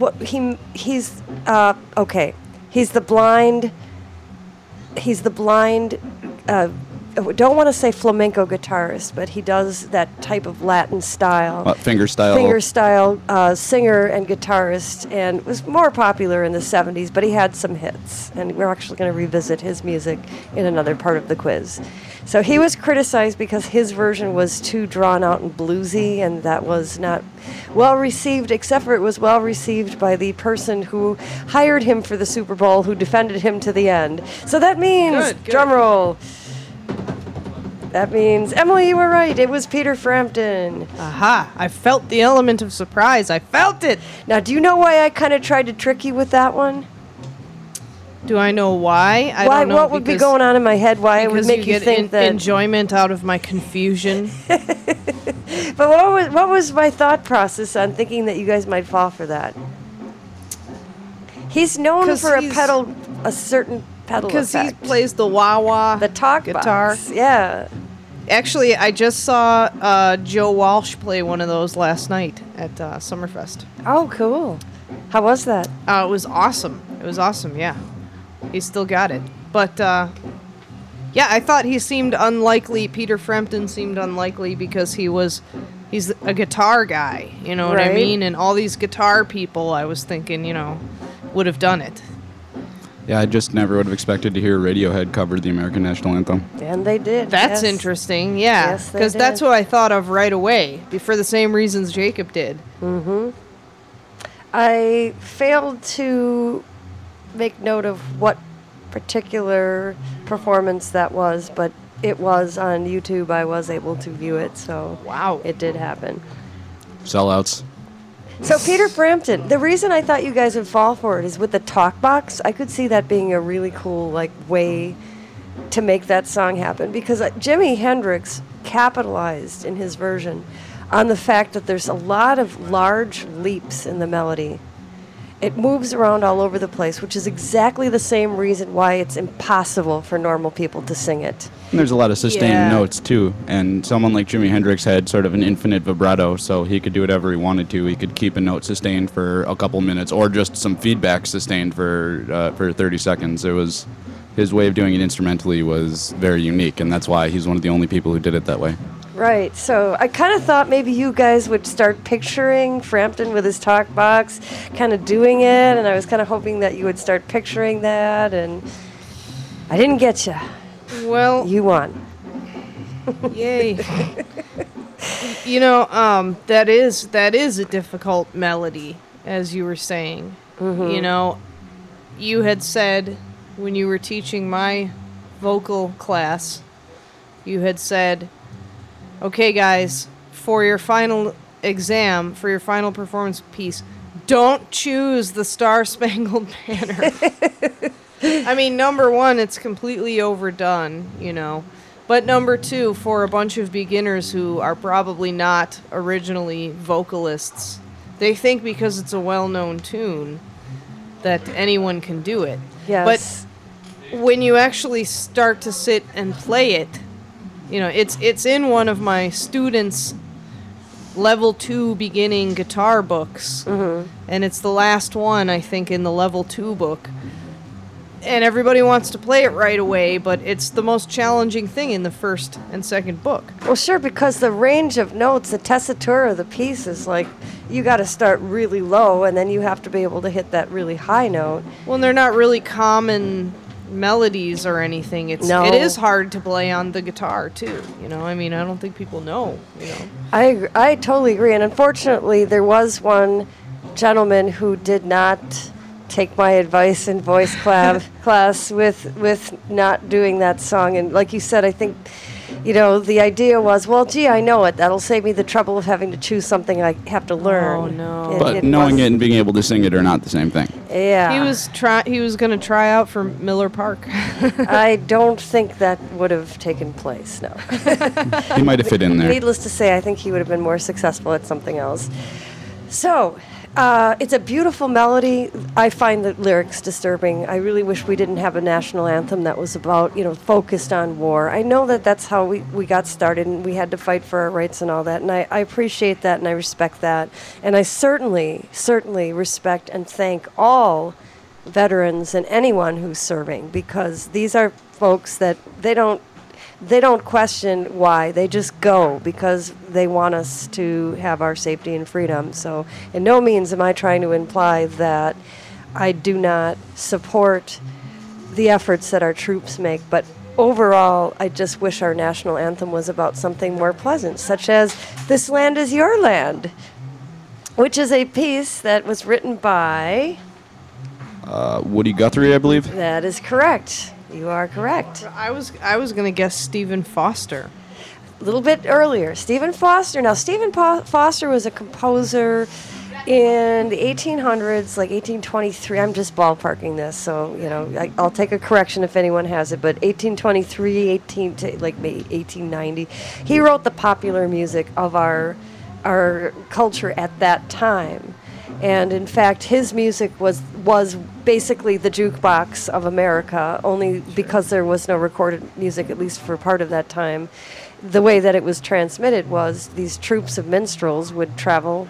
blind. I don't want to say flamenco guitarist, but he does that type of Latin style. Finger style. Singer and guitarist, and was more popular in the 70s, but he had some hits. And we're actually going to revisit his music in another part of the quiz. So he was criticized because his version was too drawn out and bluesy, and that was not well received, except for it was well received by the person who hired him for the Super Bowl, who defended him to the end. So that means, Good. drum roll, that means, Emily, you were right. It was Peter Frampton. Aha! I felt the element of surprise. I felt it. Now, do you know why I kind of tried to trick you with that one? Do I know why? I Why? don't know. What would be going on in my head? Why it would Because make you get think that? enjoyment out of my confusion. But what was my thought process on thinking that you guys might fall for that? He's known 'Cause for he's- a certain pedal Because he effect. plays the wah-wah the talk guitar. box. Yeah. Actually, I just saw Joe Walsh play one of those last night at Summerfest. Oh, cool. How was that? It was awesome. It was awesome, yeah. He still got it. But, yeah, I thought he seemed unlikely. Peter Frampton seemed unlikely because he's a guitar guy, you know what I Right. mean? And all these guitar people, I was thinking, would have done it. Yeah, I just never would have expected to hear Radiohead cover the American National Anthem. And they did. That's yes. interesting, yeah. Yes, they Because that's did. what I thought of right away, for the same reasons Jacob did. I failed to make note of what particular performance that was, but it was on YouTube. I was able to view it, so Wow. it did happen. Sellouts. So Peter Frampton, the reason I thought you guys would fall for it is with the talk box. I could see that being a really cool way to make that song happen, because Jimi Hendrix capitalized in his version on the fact that there's a lot of large leaps in the melody. It moves around all over the place, which is exactly the same reason why it's impossible for normal people to sing it. And there's a lot of sustained Yeah. notes, too. And someone like Jimi Hendrix had sort of an infinite vibrato, so he could do whatever he wanted to. He could keep a note sustained for a couple minutes, or just some feedback sustained for 30 seconds. It was his way of doing it instrumentally was very unique, and that's why he's one of the only people who did it that way. Right, so I kind of thought maybe you guys would start picturing Frampton with his talk box, kind of doing it, and I was kind of hoping that you would start picturing that, and I didn't get you. Well, You won. yay. You know, that is a difficult melody, as you were saying. You know, you had said when you were teaching my vocal class, you had said, okay, guys, for your final exam, for your final performance piece, don't choose the Star Spangled Banner. I mean, number one, it's completely overdone, you know. But number two, for a bunch of beginners who are probably not originally vocalists, they think because it's a well-known tune that anyone can do it. Yes. But when you actually start to sit and play it, you know, it's in one of my students' level 2 beginning guitar books. And it's the last one, I think, in the level 2 book. And everybody wants to play it right away, but it's the most challenging thing in the first and second book. Well, sure, because the range of notes, the tessitura of the piece is like, you got to start really low, and then you have to be able to hit that really high note. Well, and they're not really common melodies or anything. It is hard to play on the guitar, too. You know, I mean, I don't think people know, you know. I totally agree, and unfortunately, there was one gentleman who did not take my advice in voice class with not doing that song. And like you said, I think, you know, the idea was, well, gee, I know it. That'll save me the trouble of having to choose something I have to learn. Oh, no. But knowing it and being able to sing it are not the same thing. Yeah. He was going to try out for Miller Park. I don't think that would have taken place, no. He might have fit in there. Needless to say, I think he would have been more successful at something else. So, it's a beautiful melody. I find the lyrics disturbing. I really wish we didn't have a national anthem that was about, you know, focused on war. I know that that's how we got started, and we had to fight for our rights and all that, and I appreciate that, and I respect that. And I certainly respect and thank all veterans and anyone who's serving, because these are folks that they don't question why. They just go because they want us to have our safety and freedom. So in no means am I trying to imply that I do not support the efforts that our troops make. But overall, I just wish our national anthem was about something more pleasant, such as This Land Is Your Land, which is a piece that was written by... Woody Guthrie, I believe. That is correct. You are correct. I was going to guess Stephen Foster. A little bit earlier. Stephen Foster. Now, Stephen Foster was a composer in the 1800s, like 1823. I'm just ballparking this, so, you know, I'll take a correction if anyone has it, but 1823, maybe 1890. He wrote the popular music of our culture at that time. And in fact, his music was basically the jukebox of America, only because there was no recorded music, at least for part of that time. The way that it was transmitted was these troops of minstrels would travel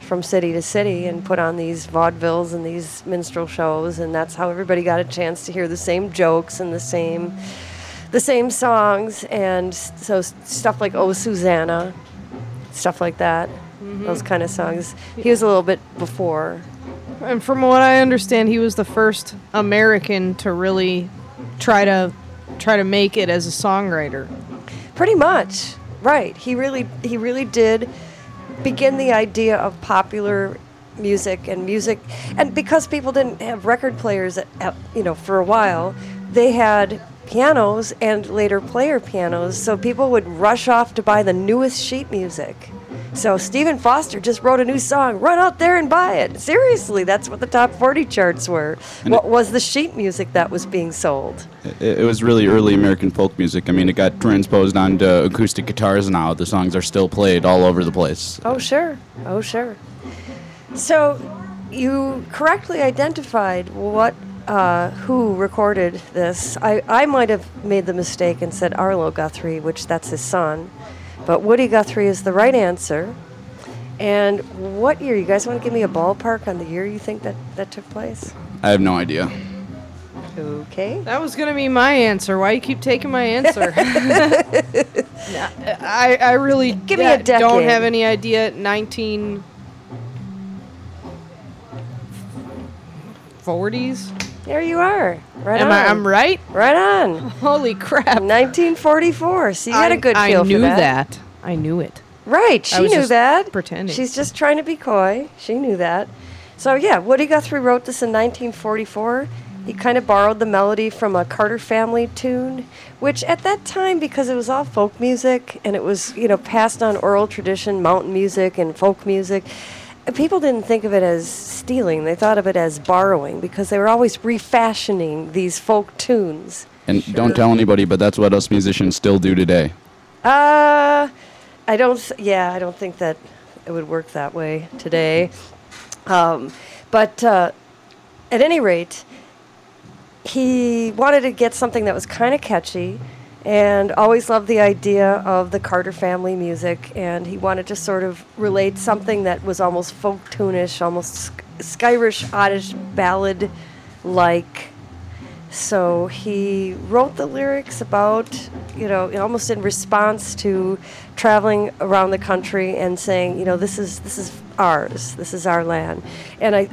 from city to city and put on these vaudevilles and these minstrel shows, and that's how everybody got a chance to hear the same jokes and the same songs. And so stuff like Oh Susanna, stuff like that. Those kind of songs. He was a little bit before. And from what I understand, he was the first American to really try to make it as a songwriter. Pretty much, right. He really did begin the idea of popular music, and because people didn't have record players, for a while, they had pianos and later player pianos, so people would rush off to buy the newest sheet music. So Stephen Foster just wrote a new song. Run out there and buy it. Seriously, that's what the top 40 charts were. And what was the sheet music that was being sold? It was really early American folk music. I mean, it got transposed onto acoustic guitars now. The songs are still played all over the place. Oh, sure. Oh, sure. So you correctly identified who recorded this. I might have made the mistake and said Arlo Guthrie, which that's his son. But Woody Guthrie is the right answer. And what year? You guys want to give me a ballpark on the year you think that took place? I have no idea. Okay. That was going to be my answer. Why you keep taking my answer? I really give me a decade. Don't have any idea. 1940s? There you are. Right Am on. I'm right? Right on. Holy crap. 1944. So you had a good feel I knew for that. that. I knew it. Right. I She was knew just that. pretending. She's just trying to be coy. She knew that. So yeah, Woody Guthrie wrote this in 1944. He kind of borrowed the melody from a Carter Family tune, which at that time, because it was all folk music and it was, passed on oral tradition, mountain music and folk music, people didn't think of it as stealing. They thought of it as borrowing because they were always refashioning these folk tunes. And don't tell anybody, but that's what us musicians still do today. I don't think that it would work that way today. But at any rate, he wanted to get something that was kind of catchy and always loved the idea of the Carter Family music, and he wanted to sort of relate something that was almost folk tune-ish, almost Skyrish, oddish ballad-like. So he wrote the lyrics about, almost in response to traveling around the country and saying, this is ours, this is our land. And I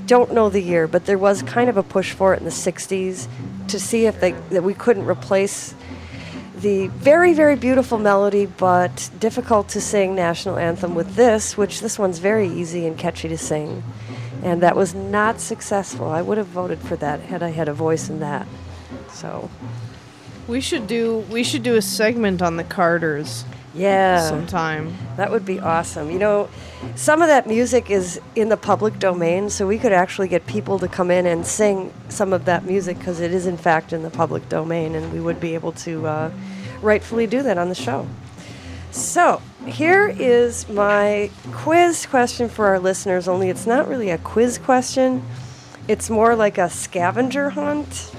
don't know the year, but there was kind of a push for it in the 60s to see if that we couldn't replace the very, very beautiful melody but difficult to sing national anthem with this one's very easy and catchy to sing. And that was not successful. I would have voted for that had I had a voice in that. So We should do a segment on the Carters yeah, sometime. that would be awesome. Some of that music is in the public domain, so we could actually get people to come in and sing some of that music because it is in fact in the public domain, and we would be able to rightfully do that on the show. So here is my quiz question for our listeners, only it's not really a quiz question. It's more like a scavenger hunt.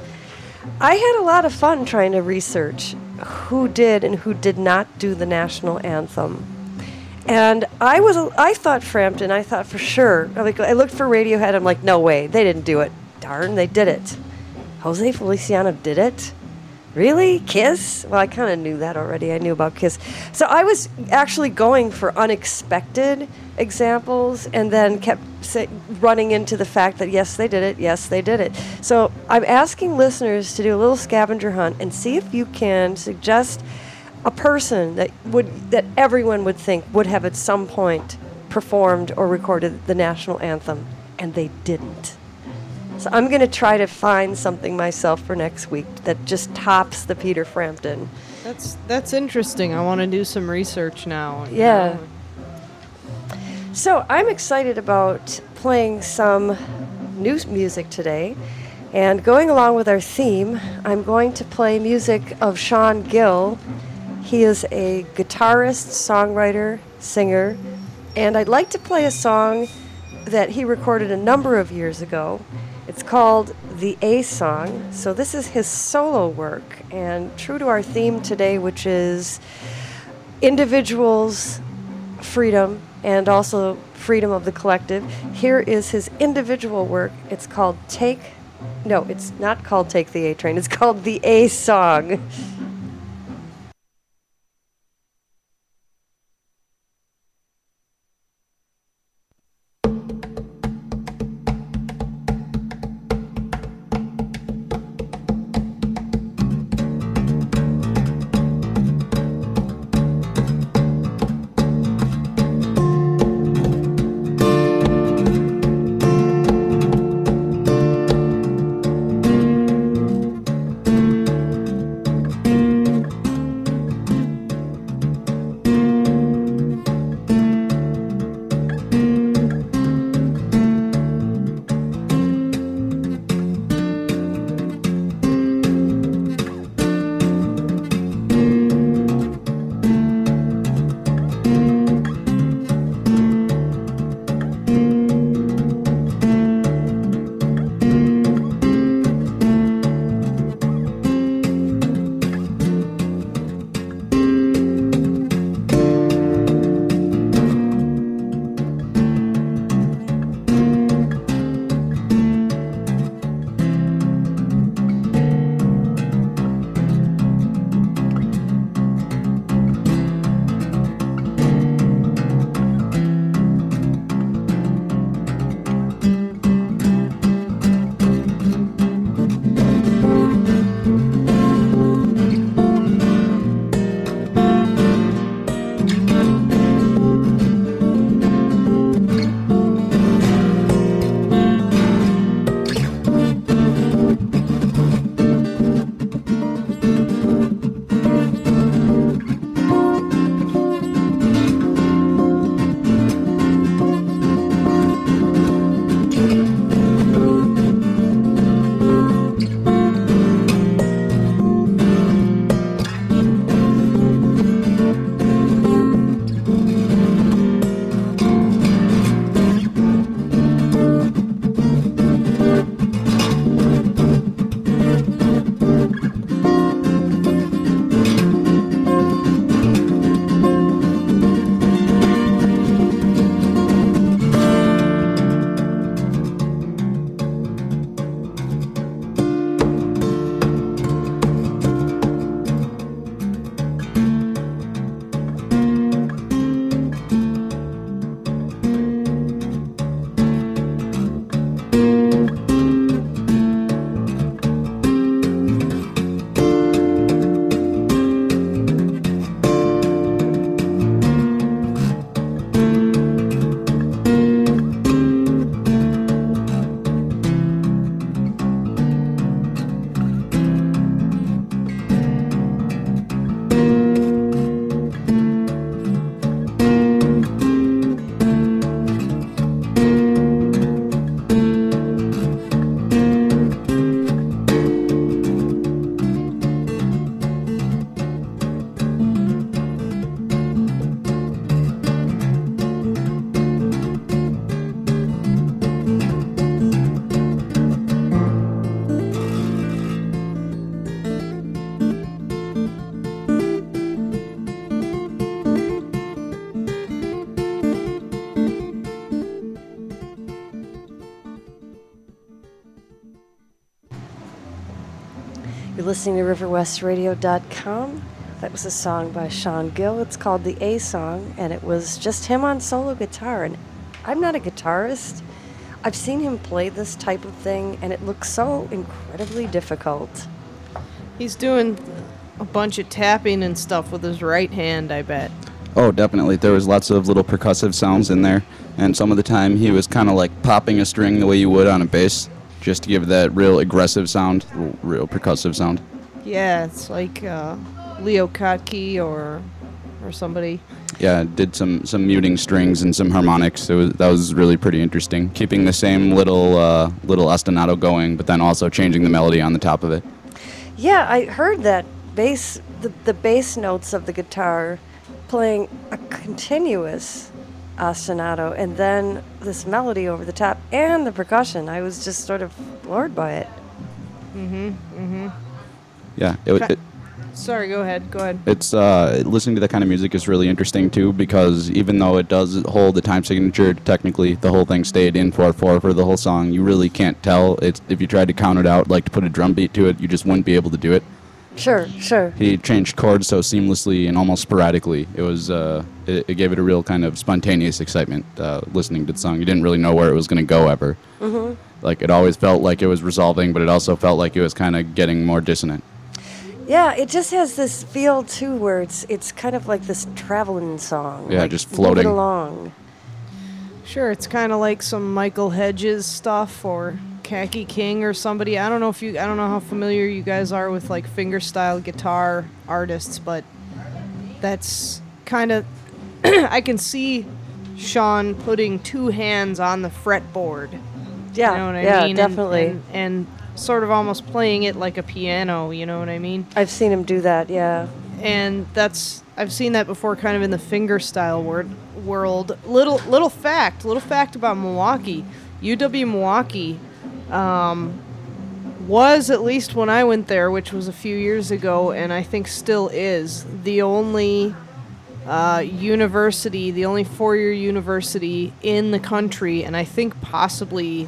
I had a lot of fun trying to research who did and who did not do the national anthem. And I thought Frampton, I thought for sure. I looked for Radiohead, I'm like, no way, they didn't do it. Darn, they did it. Jose Feliciano did it? Really? Kiss? Well, I kind of knew that already. I knew about Kiss. So I was actually going for unexpected examples and then kept running into the fact that, yes, they did it. Yes, they did it. So I'm asking listeners to do a little scavenger hunt and see if you can suggest a person that everyone would think would have at some point performed or recorded the national anthem, and they didn't. So I'm going to try to find something myself for next week that just tops the Peter Frampton. That's interesting. I want to do some research now. Yeah. So I'm excited about playing some new music today. And going along with our theme, I'm going to play music of Sean Gill. He is a guitarist, songwriter, singer, and I'd like to play a song that he recorded a number of years ago. It's called The A Song. So this is his solo work, and true to our theme today, which is individuals' freedom and also freedom of the collective. Here is his individual work. It's called it's not called Take the A Train. It's called The A Song. You're listening to riverwestradio.com. That was a song by Sean Gill. It's called The A Song, and it was just him on solo guitar. And I'm not a guitarist. I've seen him play this type of thing, and it looks so incredibly difficult. He's doing a bunch of tapping and stuff with his right hand, I bet. Oh, definitely. There was lots of little percussive sounds in there, and some of the time he was kind of like popping a string the way you would on a bass, just to give that real aggressive sound, real percussive sound. Yeah, it's like Leo Kottke or somebody. Yeah, did some muting strings and some harmonics. That was really pretty interesting. Keeping the same little ostinato going, but then also changing the melody on the top of it. Yeah, I heard that bass, the bass notes of the guitar playing a continuous ostinato, and then this melody over the top and the percussion. I was just sort of floored by it. Yeah, Sorry, go ahead. it's listening to that kind of music is really interesting too, because even though it does hold the time signature, technically the whole thing stayed in 4/4 for the whole song. You really can't tell. It's if you tried to count it out, like to put a drum beat to it, you just wouldn't be able to do it. Sure. He changed chords so seamlessly and almost sporadically. It was it gave it a real kind of spontaneous excitement listening to the song. You didn't really know where it was going to go ever. Mm-hmm. Like it always felt like it was resolving, but it also felt like it was kind of getting more dissonant. Yeah, it just has this feel too, where it's kind of like this traveling song. Yeah, like, just move floating it along. Sure, it's kind of like some Michael Hedges stuff or Khaki King or somebody. I don't know how familiar you guys are with like fingerstyle guitar artists, but that's kind of I can see Sean putting two hands on the fretboard. Yeah, You know what I yeah, mean? definitely. And sort of almost playing it like a piano, you know what I mean? I've seen him do that, yeah. And I've seen that before kind of in the fingerstyle world. Little fact about Milwaukee. UW Milwaukee was, at least when I went there, which was a few years ago, and I think still is, the only university, the only four-year university in the country, and I think possibly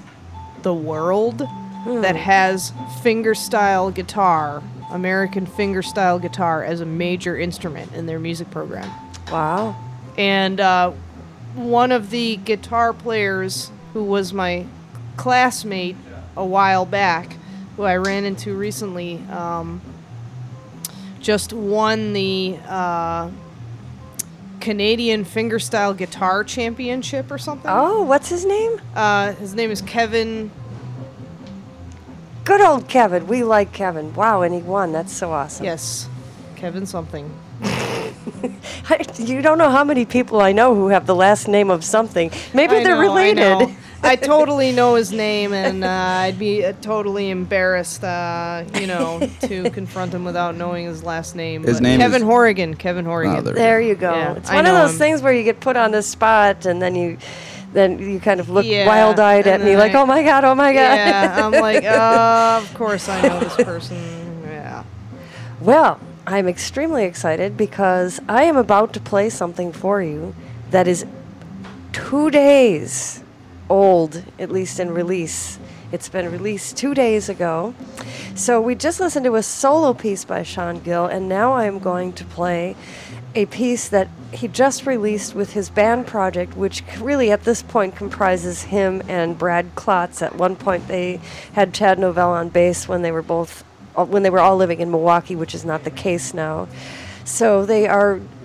the world, that has fingerstyle guitar, American fingerstyle guitar, as a major instrument in their music program. Wow. And one of the guitar players who was my classmate a while back, who I ran into recently, just won the Canadian Fingerstyle Guitar Championship or something. Oh, what's his name? His name is Kevin. Good old Kevin. We like Kevin. Wow, and he won. That's so awesome. Yes, Kevin something. You don't know how many people I know who have the last name of something. Maybe they're related. I totally know his name, and I'd be totally embarrassed, to confront him without knowing his last name. His But name Kevin is- Horrigan. Kevin Horrigan. Oh, there we There you go. Yeah, It's I one of know those him. things where you get put on the spot, and then you kind of look Yeah, wild-eyed at and me, then like, I- oh my god. Yeah, I'm like, of course I know this person. Yeah. Well, I'm extremely excited because I am about to play something for you that is 2 days old, at least in release. It's been released 2 days ago. So we just listened to a solo piece by Sean Gill, and now I'm going to play a piece that he just released with his band project, which really at this point comprises him and Brad Klotz. At one point they had Chad Novell on bass when they were all living in Milwaukee, which is not the case now. So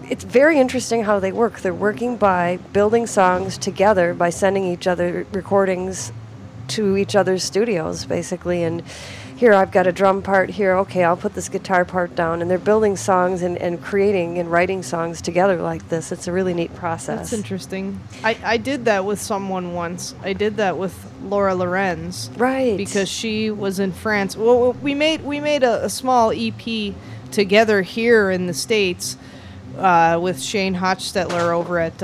it's very interesting how they work. They're working by building songs together, by sending each other recordings to each other's studios, basically. And here, I've got a drum part here. Okay, I'll put this guitar part down. And they're building songs and creating and writing songs together like this. It's a really neat process. That's interesting. I did that with someone once. I did that with Laura Lorenz. Right. Because she was in France. Well, we made a small EP together here in the States with Shane Hochstetler over at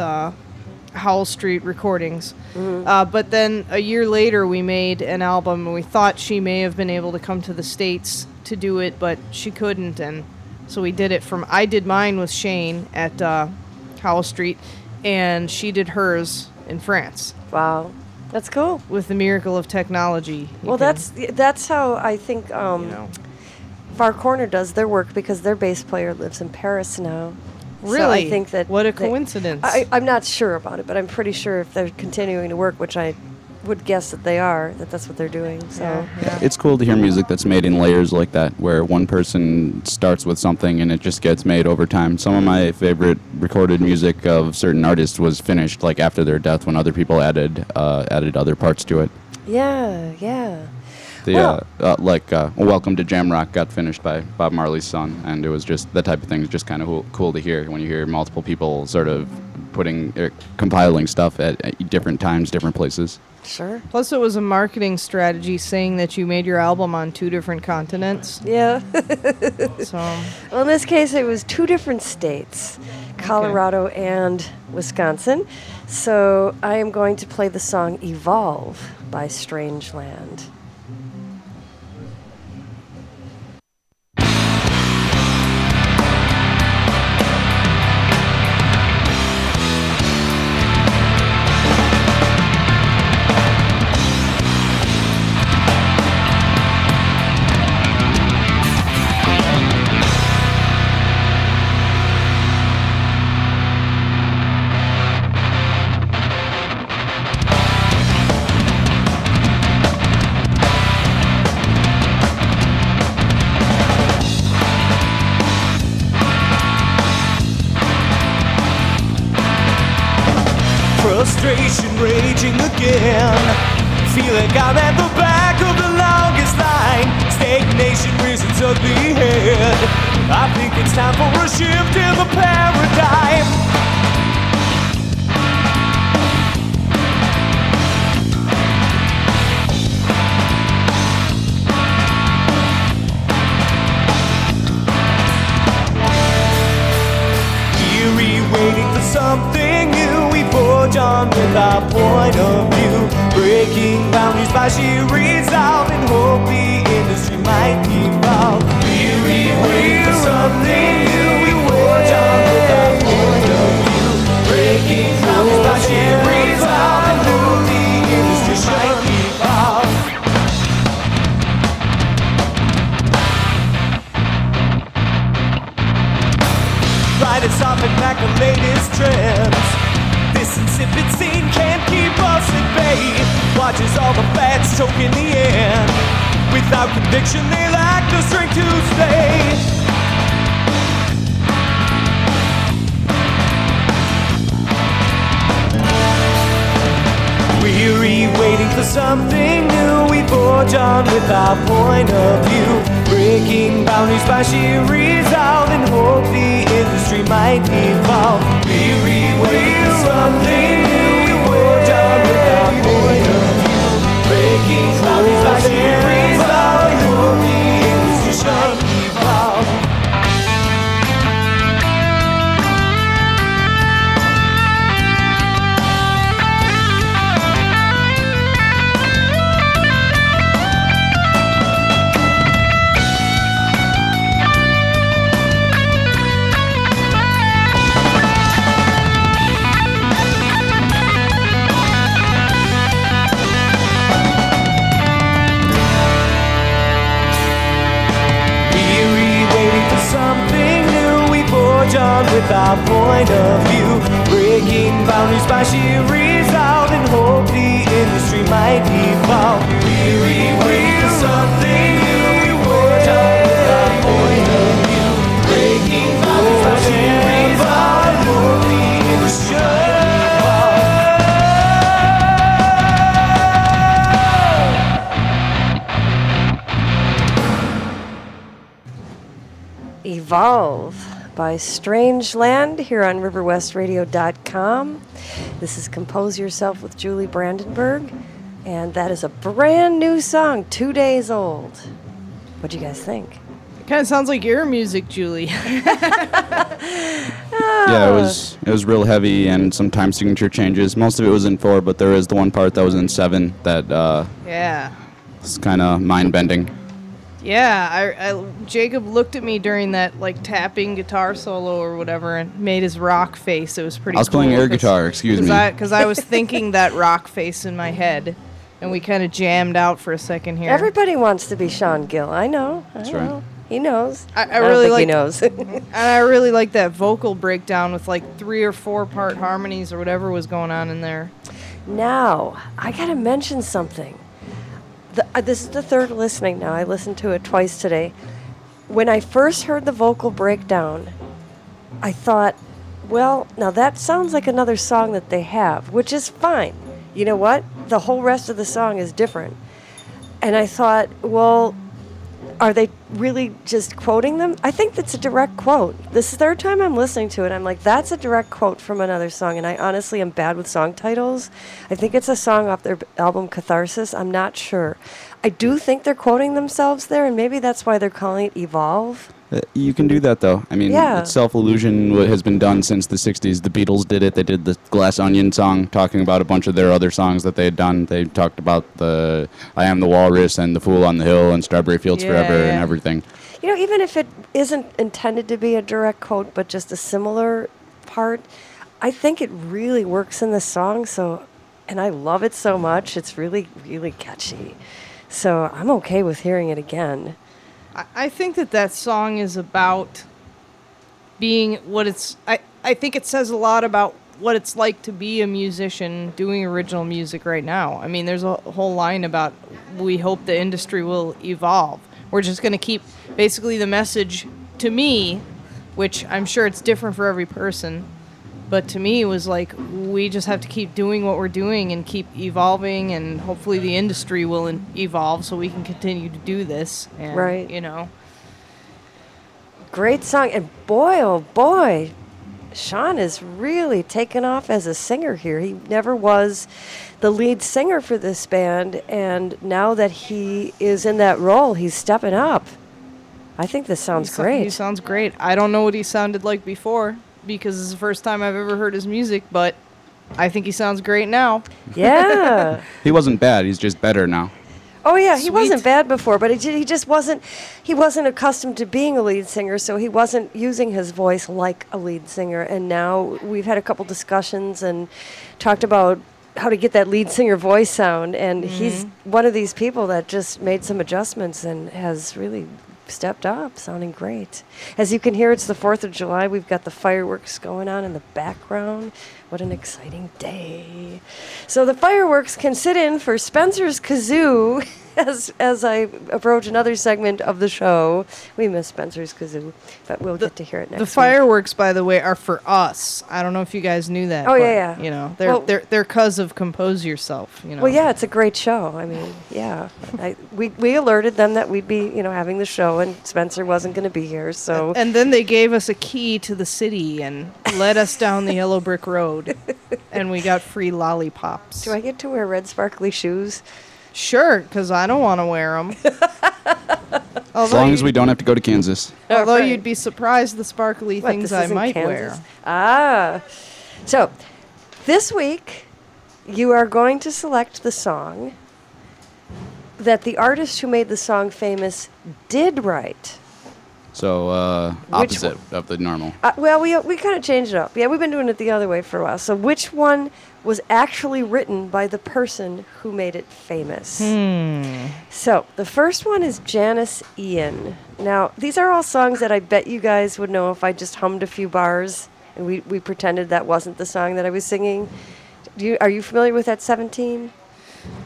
Howell Street Recordings. Mm-hmm. But then a year later, we made an album, and we thought she may have been able to come to the States to do it, but she couldn't, and so we did it I did mine with Shane at Howell Street, and she did hers in France. Wow. That's cool. With the miracle of technology. Well, that's how I think Far Corner does their work because their bass player lives in Paris now. Really? So I think that What a coincidence. I'm not sure about it, but I'm pretty sure if they're continuing to work, which I would guess that they are, that's what they're doing. So Yeah. It's cool to hear music that's made in layers like that, where one person starts with something and it just gets made over time. Some of my favorite recorded music of certain artists was finished like after their death, when other people added other parts to it. yeah. Welcome to Jamrock got finished by Bob Marley's son, and it was just that type of thing is just kind of cool to hear when you hear multiple people sort of compiling stuff at different times, different places. Sure. Plus, it was a marketing strategy saying that you made your album on 2 different continents. Yeah. So, Well, in this case, it was 2 different states, Colorado and Wisconsin. So I am going to play the song Evolve by Strangeland. Frustration raging again. Feel like I'm at the back of the longest line. Stagnation rears its ugly head. I think it's time for a shift in the paradigm. Eerie, waiting for something new. We forge on with our point of view, breaking boundaries by sheer resolve, and hope the industry might evolve. Eerie, waiting for something new. We forge on with our point of view, breaking boundaries by sheer resolve, and hope the industry might evolve. Right as often back the latest trends. This insipid scene can't keep us at bay. Watches all the facts choke in the end. Without conviction, they lack the strength to stay. Weary, waiting for something new. We forge on with our point of view, breaking boundaries by sheer resolve, and hope the industry might evolve. Weary, waiting for something new. We forge on with our point of view, breaking boundaries by sheer resolve, and hope the industry might evolve. On with our point of view, breaking boundaries by sheer resolve, and hope the industry might evolve. Weary, waiting for something new. We forge on with our point of view, breaking boundaries by sheer resolve, and hope the industry might Evolve by Strangeland here on riverwestradio.com. This is Compose Yourself with Julie Brandenburg, and that is a brand new song, 2 days old. What do you guys think? it kind of sounds like your music, Julie. Yeah, it was real heavy and some time signature changes. Most of it was in 4, but there is the one part that was in 7 that Yeah. is kind of mind-bending. Yeah, Jacob looked at me during that like tapping guitar solo or whatever and made his rock face. It was pretty. I was cool playing air guitar, excuse me. Because I was thinking that rock face in my head, and we kind of jammed out for a second here. Everybody wants to be Sean Gill. I know. That's right. He knows. I don't really think he like- knows. And I really like that vocal breakdown with like 3 or 4 part harmonies or whatever was going on in there. Now, I got to mention something. This is the third listening now. I listened to it twice today. When I first heard the vocal breakdown, I thought, well, now that sounds like another song that they have, which is fine. You know what? The whole rest of the song is different. And I thought, well, are they really just quoting them? I think that's a direct quote. This is the third time I'm listening to it. I'm like, that's a direct quote from another song. And I honestly am bad with song titles. I think it's a song off their album Catharsis. I'm not sure. I do think they're quoting themselves there, and maybe that's why they're calling it Evolve. You can do that, though. I mean, Yeah. self-illusion has been done since the 60s. The Beatles did it. They did the Glass Onion song, talking about a bunch of their other songs that they had done. They talked about the I Am the Walrus and The Fool on the Hill and Strawberry Fields Yeah, Forever yeah. and everything. You know, even if it isn't intended to be a direct quote, but just a similar part, I think it really works in the song. So, and I love it so much. It's really, really catchy. So I'm okay with hearing it again. I think that song is about being what it's. I think it says a lot about what it's like to be a musician doing original music right now. I mean, there's a whole line about we hope the industry will evolve. We're just going to keep basically the message to me, which I'm sure it's different for every person. But to me, it was like, we just have to keep doing what we're doing and keep evolving, and hopefully the industry will evolve so we can continue to do this. And, Right. You know. Great song. And boy, oh boy, Sean is really taken off as a singer here. He never was the lead singer for this band, and now that he is in that role, he's stepping up. I think this sounds great. He sounds great. I don't know what he sounded like before, because it's the first time I've ever heard his music, but I think he sounds great now. Yeah. He wasn't bad. He's just better now. Oh yeah, he Sweet. wasn't bad before, but he just wasn't. He wasn't accustomed to being a lead singer, so he wasn't using his voice like a lead singer. And now we've had a couple discussions and talked about how to get that lead singer voice sound. And he's one of these people that just made some adjustments and has really stepped up, sounding great. As you can hear, it's the 4th of July. We've got the fireworks going on in the background. What an exciting day. So the fireworks can sit in for Spencer's Kazoo as I approach another segment of the show. We miss Spencer's Kazoo, but we'll get to hear it next The week. fireworks, by the way, are for us. I don't know if you guys knew that. Oh, but, yeah. You know, Well- they're 'cause of Compose Yourself. You know. Well, yeah, it's a great show. I mean, yeah. We alerted them that we'd be, having the show, and Spencer wasn't going to be here, so... And then they gave us a key to the city and led us down the yellow brick road, and we got free lollipops. Do I get to wear red sparkly shoes? Sure, because I don't want to wear them. As long as we don't have to go to Kansas. Although Right. you'd be surprised the sparkly What, things this I isn't might Kansas? wear. Ah. So, this week, you are going to select the song that the artist who made the song famous did write. So, opposite of the normal. Well, we kind of changed it up. Yeah, we've been doing it the other way for a while. So, which one was actually written by the person who made it famous? So, the first one is Janice Ian. Now, these are all songs that I bet you guys would know if I just hummed a few bars and we pretended that wasn't the song that I was singing. Are you familiar with that 17?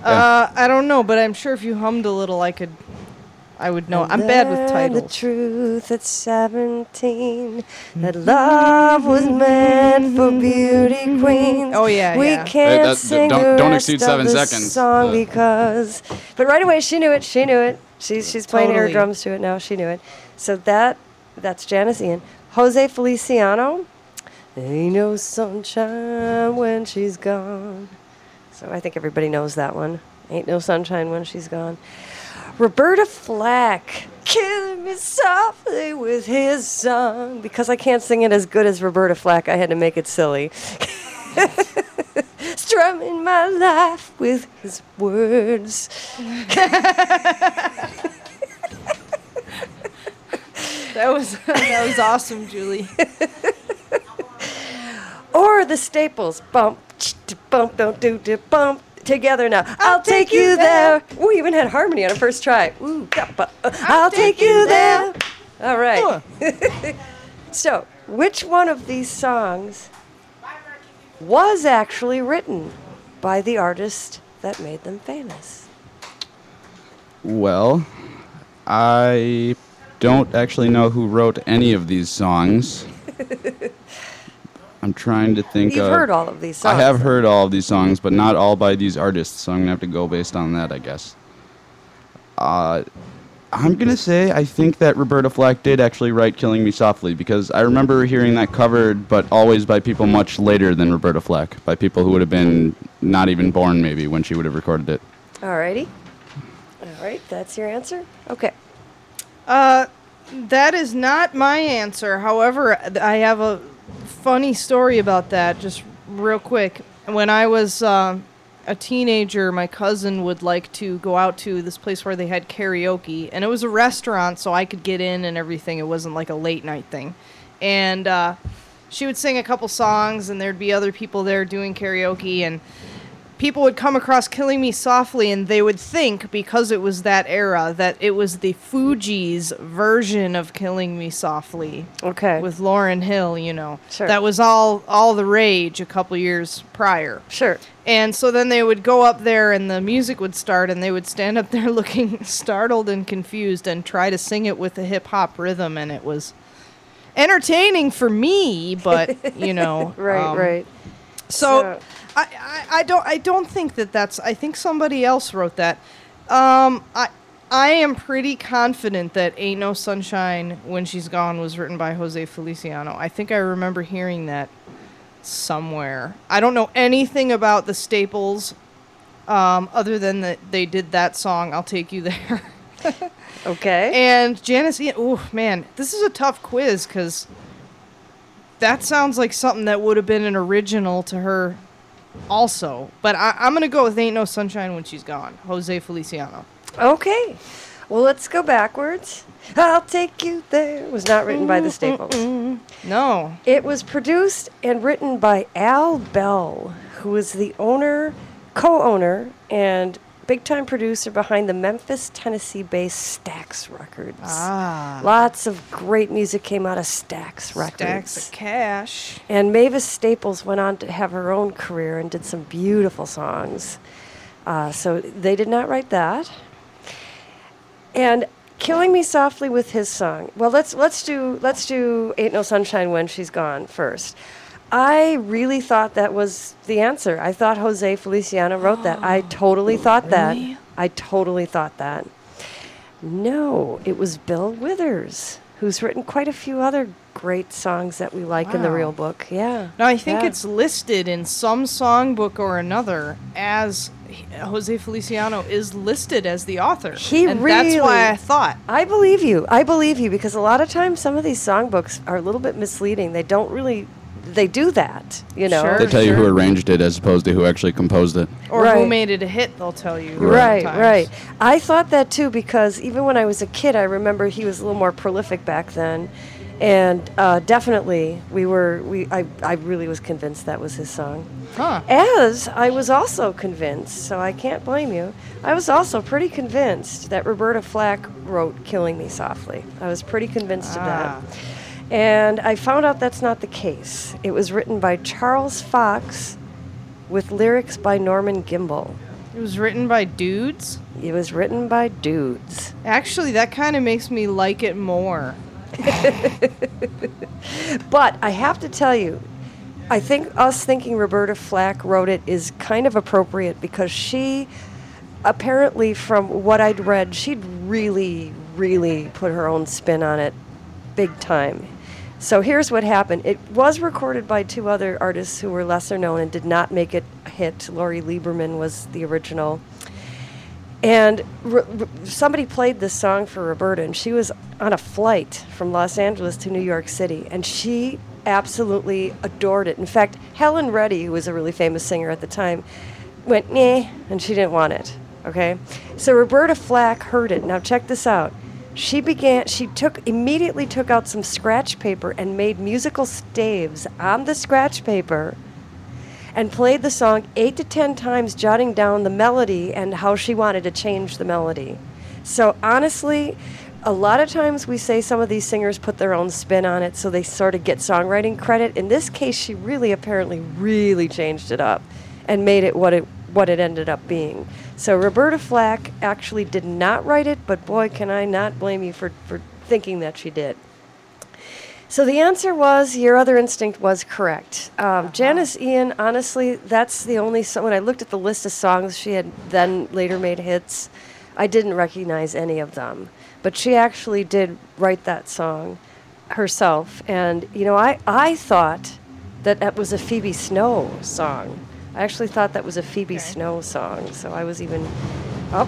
I don't know, but I'm sure if you hummed a little, I would know. I'm bad with Learned the titles. truth at 17 that love was meant for beauty queens. Oh, yeah, we yeah. can't That- sing don't- the don't rest exceed of 7 the seconds. song because. But right away she knew it. She knew it. She's playing air Totally. drums to it now. She knew it. So that's Janice Ian. Jose Feliciano. Ain't no sunshine when she's gone. So I think everybody knows that one. Ain't no sunshine when she's gone. Roberta Flack, killing me softly with his song. Because I can't sing it as good as Roberta Flack, I had to make it silly. Strumming my life with his words. That was awesome, Julie. Or the Staples, bump, bump, don't do bump. Together now. I'll take you there. We even had harmony on a first try. Ooh, I'll take you there. All right. So, which one of these songs was actually written by the artist that made them famous? Well, I don't actually know who wrote any of these songs. I'm trying to think You've of... heard all of these songs. I have then. heard all of these songs, but not all by these artists, so I'm going to have to go based on that, I guess. I'm going to say I think that Roberta Flack did actually write Killing Me Softly, because I remember hearing that covered, but always by people much later than Roberta Flack, by people who would have been not even born, maybe, when she would have recorded it. Alrighty. All right, that's your answer? Okay. That is not my answer. However, I have a funny story about that, just real quick. When I was a teenager, my cousin would like to go out to this place where they had karaoke, and it was a restaurant, so I could get in and everything. It wasn't like a late night thing. And she would sing a couple songs, and there'd be other people there doing karaoke, and people would come across Killing Me Softly, and they would think, because it was that era, that it was the Fugees' version of Killing Me Softly. Okay. With Lauryn Hill, you know. Sure. That was all the rage a couple years prior. Sure. And so then they would go up there, and the music would start, and they would stand up there looking startled and confused and try to sing it with a hip-hop rhythm, and it was entertaining for me, but, you know. Right. So I don't think that's. I think somebody else wrote that. I am pretty confident that "Ain't No Sunshine When She's Gone" was written by Jose Feliciano. I think I remember hearing that somewhere. I don't know anything about the Staples, other than that they did that song. I'll Take You There. Okay. And Janice Ian. Oh man, this is a tough quiz because that sounds like something that would have been an original to her also. But I'm going to go with Ain't No Sunshine When She's Gone, Jose Feliciano. Okay. Well, let's go backwards. I'll Take You There was not written by the Staples. No. It was produced and written by Al Bell, who was the owner, co-owner, and big-time producer behind the Memphis, Tennessee-based Stax Records. Ah. Lots of great music came out of Stax Records. Stacks of cash. And Mavis Staples went on to have her own career and did some beautiful songs. So they did not write that. And Killing Me Softly with his song. Well, let's do Ain't No Sunshine When She's Gone first. I really thought that was the answer. I thought Jose Feliciano wrote that. I totally thought really? that. I totally thought that. No, it was Bill Withers, who's written quite a few other great songs that we like in the Wow. real book. Yeah. Now, I think Yeah. it's listed in some songbook or another as Jose Feliciano is listed as the author. He and that's why really- I thought. I believe you. I believe you because a lot of times some of these songbooks are a little bit misleading. They don't really, they do that, you know. Sure. They tell you who Sure. arranged it as opposed to who actually composed it. Or who Right. made it a hit, they'll tell you. Right, sometimes. right. I thought that too because even when I was a kid, I remember he was a little more prolific back then, and definitely I really was convinced that was his song. Huh. As I was also convinced, so I can't blame you. I was also pretty convinced that Roberta Flack wrote "Killing Me Softly." I was pretty convinced of that. And I found out that's not the case. It was written by Charles Fox with lyrics by Norman Gimbel. It was written by dudes. It was written by dudes. Actually, that kind of makes me like it more. But I have to tell you, I think us thinking Roberta Flack wrote it is kind of appropriate because she, apparently from what I'd read, she'd really, really put her own spin on it big time. So here's what happened. It was recorded by two other artists who were lesser known and did not make it a hit. Laurie Lieberman was the original. And somebody played this song for Roberta, and she was on a flight from Los Angeles to New York City, and she absolutely adored it. In fact, Helen Reddy, who was a really famous singer at the time, went, "Nah," and she didn't want it, okay? So Roberta Flack heard it. Now check this out. She immediately took out some scratch paper and made musical staves on the scratch paper and played the song 8 to 10 times, jotting down the melody and how she wanted to change the melody. So honestly, a lot of times we say some of these singers put their own spin on it, so they sort of get songwriting credit. In this case, she really apparently really changed it up and made it what it ended up being. So Roberta Flack actually did not write it, but boy, can I not blame you for thinking that she did. So the answer was, your other instinct was correct. Janice Ian, honestly, that's the only song. When I looked at the list of songs she had then later made hits, I didn't recognize any of them. But she actually did write that song herself. And, you know, I thought that was a Phoebe Snow song. I actually thought that was a Phoebe Snow song. So I was even,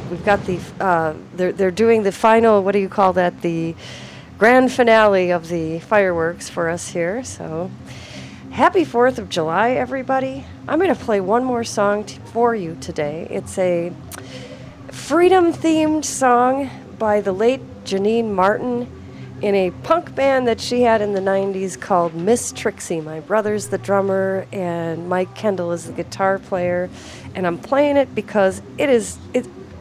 we've got the, they're doing the final, what do you call that, the grand finale of the fireworks for us here. So happy 4th of July, everybody. I'm going to play one more song for you today. It's a freedom-themed song by the late Janine Martin in a punk band that she had in the 90s called Miss Trixie. My brother's the drummer, and Mike Kendall is the guitar player. And I'm playing it because it's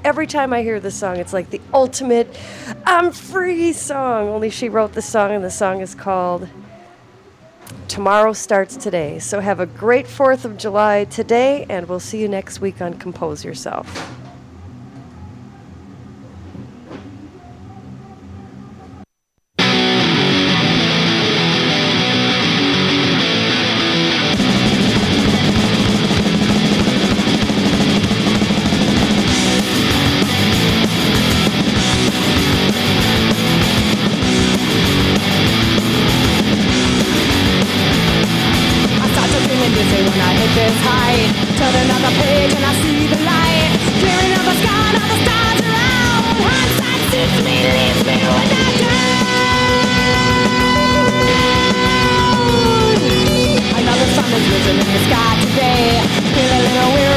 every time I hear this song, it's like the ultimate I'm free song. Only she wrote the song, and the song is called Tomorrow Starts Today. So have a great 4th of July today, and we'll see you next week on Compose Yourself. Another sun has risen in the sky today. Feel a little weary.